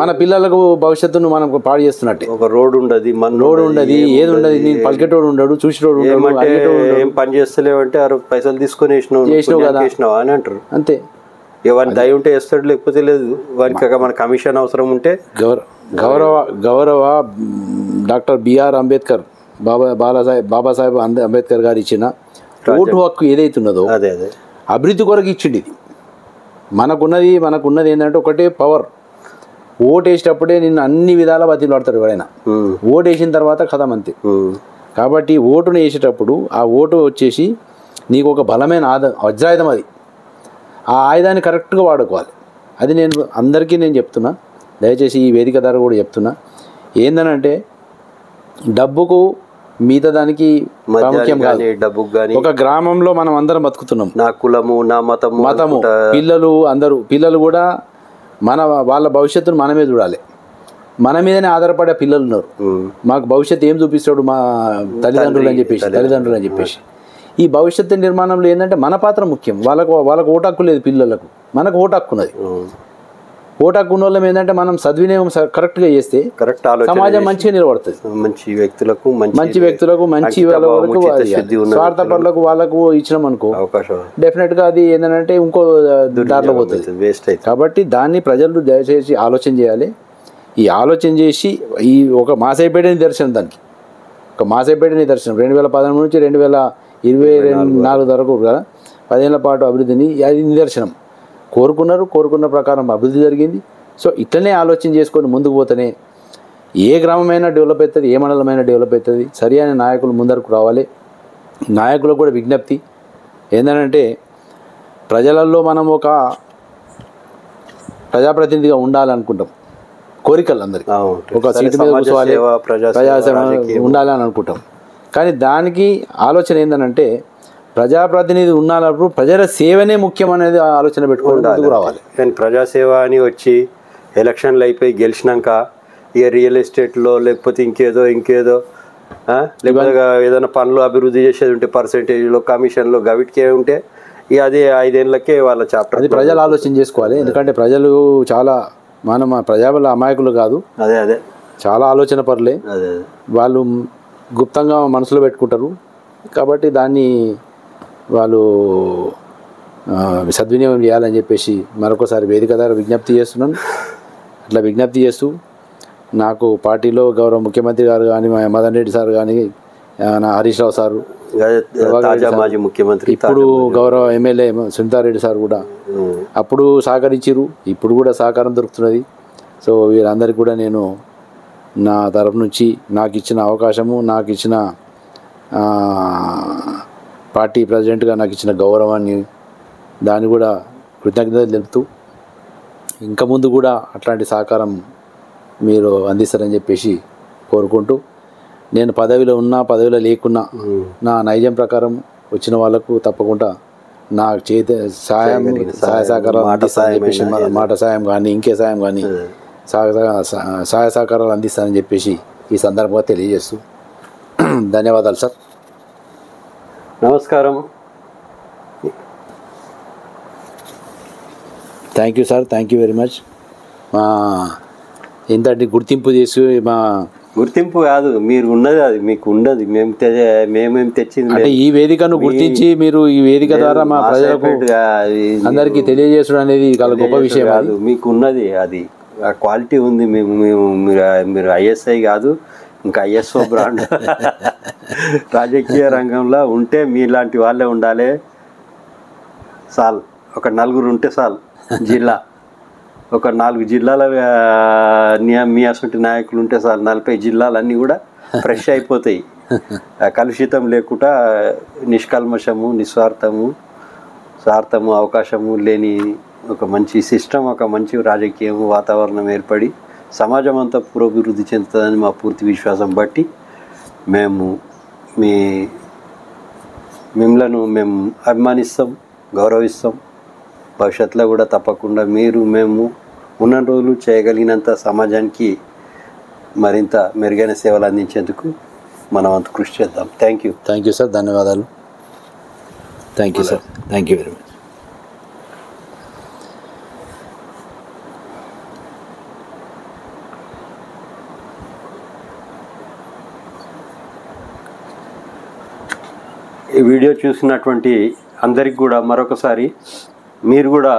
మన పిల్లలకు భవిష్యత్తును మనం పాడు చేస్తున్నట్టే. ఒక రోడ్డు ఉండదు, ఏది ఉండదు, నేను పలికేటోడు ఉండడు, చూసేటోడు ఉండడు, ఏం పని చేస్తలేవంటే పైసలు తీసుకొని వేసినావు కదా అని అంటారు. అంతే. వాని దయ ఉంటే వేస్తాడు, లేకపోతే లేదు. వానికి మన కమిషన్ అవసరం ఉంటే గౌరవ డాక్టర్ బిఆర్ అంబేద్కర్ బాబాసాహెబ్ అంబేద్కర్ గారు ఇచ్చిన ఓటు హక్కు ఏదైతున్నదో అదే అభివృద్ధి కొరకు ఇచ్చింది. ఇది మనకున్నది ఏంటంటే ఒకటే పవర్. ఓటు వేసేటప్పుడే నిన్ను అన్ని విధాల బతిలాడతాడు ఎవరైనా. ఓటు వేసిన తర్వాత కథం అంతే. కాబట్టి ఓటును వేసేటప్పుడు ఆ ఓటు వచ్చేసి నీకు ఒక బలమైన వజ్రాయుధం. అది ఆ ఆయుధాన్ని కరెక్ట్గా వాడుకోవాలి. అది నేను అందరికీ చెప్తున్నా, దయచేసి ఈ వేదిక ద్వారా కూడా చెప్తున్నా. ఏందనంటే డబ్బుకు మిగతా దానికి ప్రాముఖ్యం కాదు. డబ్బుకు కానీ ఒక గ్రామంలో మనం అందరం బతుకుతున్నాం. నా కులము, నా మతము, పిల్లలు కూడా వాళ్ళ భవిష్యత్తును మనమే చూడాలి. మన మీదనే ఆధారపడే పిల్లలు ఉన్నారు. మాకు భవిష్యత్తు ఏం చూపిస్తాడు మా తల్లిదండ్రులు అని చెప్పేసి ఈ భవిష్యత్తు నిర్మాణంలో ఏంటంటే మన పాత్ర ముఖ్యం. వాళ్ళకు ఓటు హక్కు లేదు పిల్లలకు, మనకు ఓటు హక్కు ఉన్నది. ఓటు హక్కు ఉన్న వాళ్ళం ఏంటంటే మనం సద్వినియోగం కరెక్ట్గా చేస్తే సమాజం మంచిగా నిలబడుతుంది. మంచి వ్యక్తులకు మంచి వాళ్ళకు స్వార్థపరులకు వాళ్ళకు ఇచ్చినాం అనుకో డెఫినెట్గా అది ఏంటంటే ఇంకో దారిలో పోతుంది. కాబట్టి దాన్ని ప్రజలు దయచేసి ఆలోచన చేయాలి. ఈ ఆలోచన చేసి ఈ ఒక మాసైపేట నిదర్శనం, దానికి ఒక మాసైపేట నిదర్శనం 2013 నుంచి 2024 వరకు కదా 10 ఏళ్ల పాటు అభివృద్ధిని అది నిదర్శనం. కోరుకున్న ప్రకారం అభివృద్ధి జరిగింది. సో ఇట్లనే ఆలోచన చేసుకొని ముందుకు పోతేనే ఏ గ్రామమైనా డెవలప్ అవుతుంది, ఏ మండలమైనా డెవలప్ అవుతుంది. సరి అయిన నాయకులు ముందరకు రావాలి. నాయకులకు కూడా విజ్ఞప్తి ఏంటంటే ప్రజలలో మనం ఒక ప్రజాప్రతినిధిగా ఉండాలనుకుంటాం, కోరికలు అందరికీ ఒక సీటు మీద కూర్చోవాలి, ప్రజాసేవ ఉండాలని అనుకుంటాం. కానీ దానికి ఆలోచన ఏంటంటే ప్రజాప్రతినిధి ఉన్నప్పుడు ప్రజల సేవనే ముఖ్యం అనేది ఆలోచన పెట్టుకోవడం రావాలి. కానీ ప్రజాసేవ అని వచ్చి ఎలక్షన్లు అయిపోయి గెలిచినాక ఇక రియల్ ఎస్టేట్లో లేకపోతే ఇంకేదో లేకపోతే ఏదైనా పనులు అభివృద్ధి చేసేది ఉంటే పర్సెంటేజ్లో కమిషన్లో గవిటికే ఉంటే ఇక అది 5 ఏళ్ళకే వాళ్ళ చాప్టర్. అది ప్రజలు ఆలోచన చేసుకోవాలి. ఎందుకంటే ప్రజలు చాలా మన ప్రజల అమాయకులు కాదు, అదే చాలా ఆలోచన పరులే. వాళ్ళు గుప్తంగా మనసులో పెట్టుకుంటారు. కాబట్టి దాన్ని వాళ్ళు సద్వినియోగం చేయాలని చెప్పేసి మరొకసారి వేదిక ద్వారా విజ్ఞప్తి చేస్తున్నాను. అట్లా విజ్ఞప్తి చేస్తూ నాకు పార్టీలో గౌరవ ముఖ్యమంత్రి గారు కానీ మదన్ రెడ్డి సార్ కానీ హరీష్ రావు సారు, మాజీ ముఖ్యమంత్రి, ఇప్పుడు గౌరవ ఎమ్మెల్యే సునీతారెడ్డి సార్ కూడా అప్పుడు సహకరించారు, ఇప్పుడు కూడా సహకారం దొరుకుతున్నది. సో వీరందరికీ కూడా నేను నా తరఫు నుంచి నాకు ఇచ్చిన అవకాశము, నాకు ఇచ్చిన పార్టీ ప్రెసిడెంట్గా నాకు ఇచ్చిన గౌరవాన్ని దాన్ని కూడా కృతజ్ఞతలు తెలుపుతూ ఇంకా ముందు కూడా అట్లాంటి సహకారం మీరు అందిస్తారని చెప్పేసి కోరుకుంటూ, నేను పదవిలో ఉన్నా పదవిలో లేకున్నా నా నైజం ప్రకారం వచ్చిన వాళ్ళకు తప్పకుండా నా సహాయ సహకారాలు అందిస్తానని చెప్పేసి, మాట సాయం కానీ ఇంకే సాయం కానీ సహాయ సహకారాలు అందిస్తానని చెప్పేసి ఈ సందర్భంగా తెలియజేస్తూ ధన్యవాదాలు సార్. నమస్కారం. Thank you sir, thank you very much. మా ఇంతటి గుర్తింపు చేసి మా గుర్తింపు కాదు, మీరు ఉన్నది అది మీకు ఉన్నది, మేమేం తెచ్చింది అంటే ఈ వేదికను గుర్తించి మీరు ఈ వేదిక ద్వారా మా ప్రజలకు అందరికీ తెలియజేసడం అనేది చాలా గొప్ప విషయం. కాదు, మీకు ఉన్నది అది ఆ క్వాలిటీ ఉంది. మీరు ఐఎస్ఐ కాదు, ఇంకా ఐఎస్ఓ బ్రాండ్ రాజకీయ రంగంలో ఉంటే మీలాంటి వాళ్ళే ఉండాలి. చాలు, ఒక 4 ఉంటే చాలు. జిల్లా ఒక 4 జిల్లాల మీ అసంటి నాయకులు ఉంటే చాలు. 40 జిల్లాలన్నీ కూడా ఫ్రెష్ అయిపోతాయి. కలుషితం లేకుండా నిష్కల్మషము, నిస్వార్థము, స్వార్థము, అవకాశము లేని ఒక మంచి సిస్టమ్, ఒక మంచి రాజకీయం వాతావరణం ఏర్పడి సమాజం అంతా పురోభివృద్ధి చెందుతుందని మా పూర్తి విశ్వాసం బట్టి మిమ్మలను మేము అభిమానిస్తాం, గౌరవిస్తాం. భవిష్యత్తులో కూడా తప్పకుండా మేము ఉన్న రోజులు చేయగలిగినంత సమాజానికి మరింత మెరుగైన సేవలు అందించేందుకు మనం అంత కృషి చేద్దాం. థ్యాంక్ యూ సార్, ధన్యవాదాలు. Thank you sir, thank you very much. ఈ వీడియో చూసినటువంటి అందరికి కూడా మరొకసారి, మీరు కూడా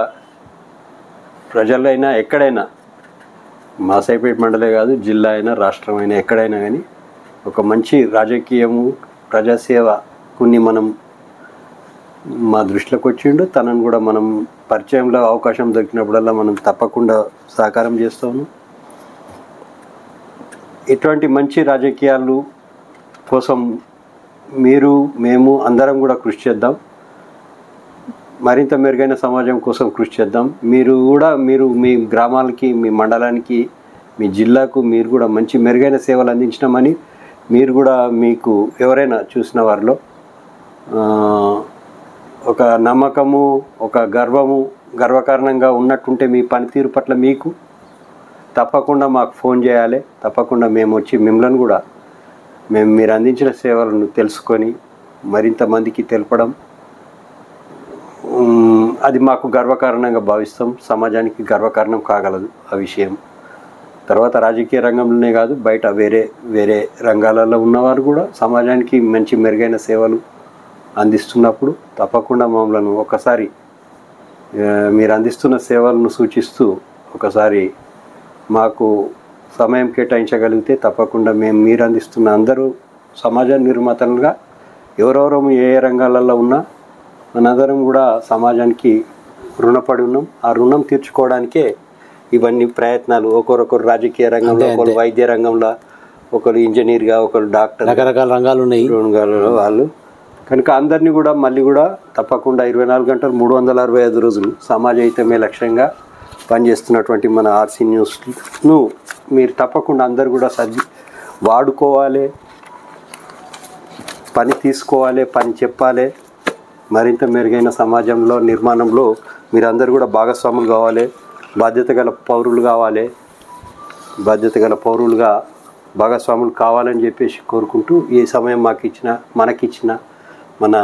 ప్రజలైనా ఎక్కడైనా, మాసైపేట మండలే కాదు, జిల్లా అయినా రాష్ట్రం అయినా ఎక్కడైనా కానీ ఒక మంచి రాజకీయము, ప్రజాసేవ కొన్ని మనం మా దృష్టిలోకి వచ్చిండు. తనను కూడా మనం పరిచయంలో అవకాశం దొరికినప్పుడల్లా మనం తప్పకుండా సహకారం చేస్తాము. ఇటువంటి మంచి రాజకీయాలు కోసం మేము అందరం కూడా కృషి చేద్దాం. మరింత మెరుగైన సమాజం కోసం కృషి చేద్దాం. మీరు మీ గ్రామాలకి, మీ మండలానికి, మీ జిల్లాకు మీరు కూడా మంచి మెరుగైన సేవలు అందించినామని మీరు కూడా మీకు ఎవరైనా చూసిన వారిలో ఒక నమ్మకము, ఒక గర్వకారణంగా ఉన్నట్టుంటే మీ పనితీరు పట్ల మీకు తప్పకుండా మాకు ఫోన్ చేయాలి. తప్పకుండా మేము వచ్చి మిమ్మల్ని కూడా మీరు అందించిన సేవలను తెలుసుకొని మరింత మందికి తెలపడం అది మాకు గర్వకారణంగా భావిస్తాం. సమాజానికి గర్వకారణం కాగలదు ఆ విషయం. తర్వాత రాజకీయ రంగంలోనే కాదు, బయట వేరే వేరే రంగాలలో ఉన్నవారు కూడా సమాజానికి మంచి మెరుగైన సేవలు అందిస్తున్నప్పుడు తప్పకుండా మమ్మల్ని ఒకసారి మీరు అందిస్తున్న సేవలను సూచిస్తూ ఒకసారి మాకు సమయం కేటాయించగలిగితే తప్పకుండా మీరు అందిస్తున్న అందరూ సమాజ నిర్మాతలుగా ఎవరెవరో ఏ రంగాలలో ఉన్నా మనందరం కూడా సమాజానికి రుణపడి ఉన్నాం. ఆ రుణం తీర్చుకోవడానికే ఇవన్నీ ప్రయత్నాలు. ఒకరొకరు రాజకీయ రంగంలో, ఒకరు వైద్య రంగంలో, ఒకరు ఇంజనీర్గా, ఒకరు డాక్టర్, రకరకాల రంగాలు ఉన్నాయి వాళ్ళు. కనుక అందరినీ కూడా మళ్ళీ కూడా తప్పకుండా 24 గంటలు 365 రోజులు సమాజ హితమే లక్ష్యంగా పనిచేస్తున్నటువంటి మన ఆర్సీ న్యూస్ను మీరు తప్పకుండా అందరు కూడా వాడుకోవాలి, పని తీసుకోవాలి, పని చెప్పాలి. మరింత మెరుగైన సమాజంలో నిర్మాణంలో మీరందరూ కూడా భాగస్వాములు కావాలి, బాధ్యత గల పౌరులు కావాలి, భాగస్వాములు కావాలని చెప్పేసి కోరుకుంటూ ఈ సమయం మనకిచ్చిన మన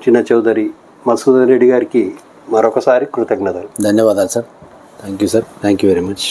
చిన్న చౌదరి మధుసూదన్ రెడ్డి గారికి మరొకసారి కృతజ్ఞతలు. ధన్యవాదాలు sir. Thank you sir. Thank you very much.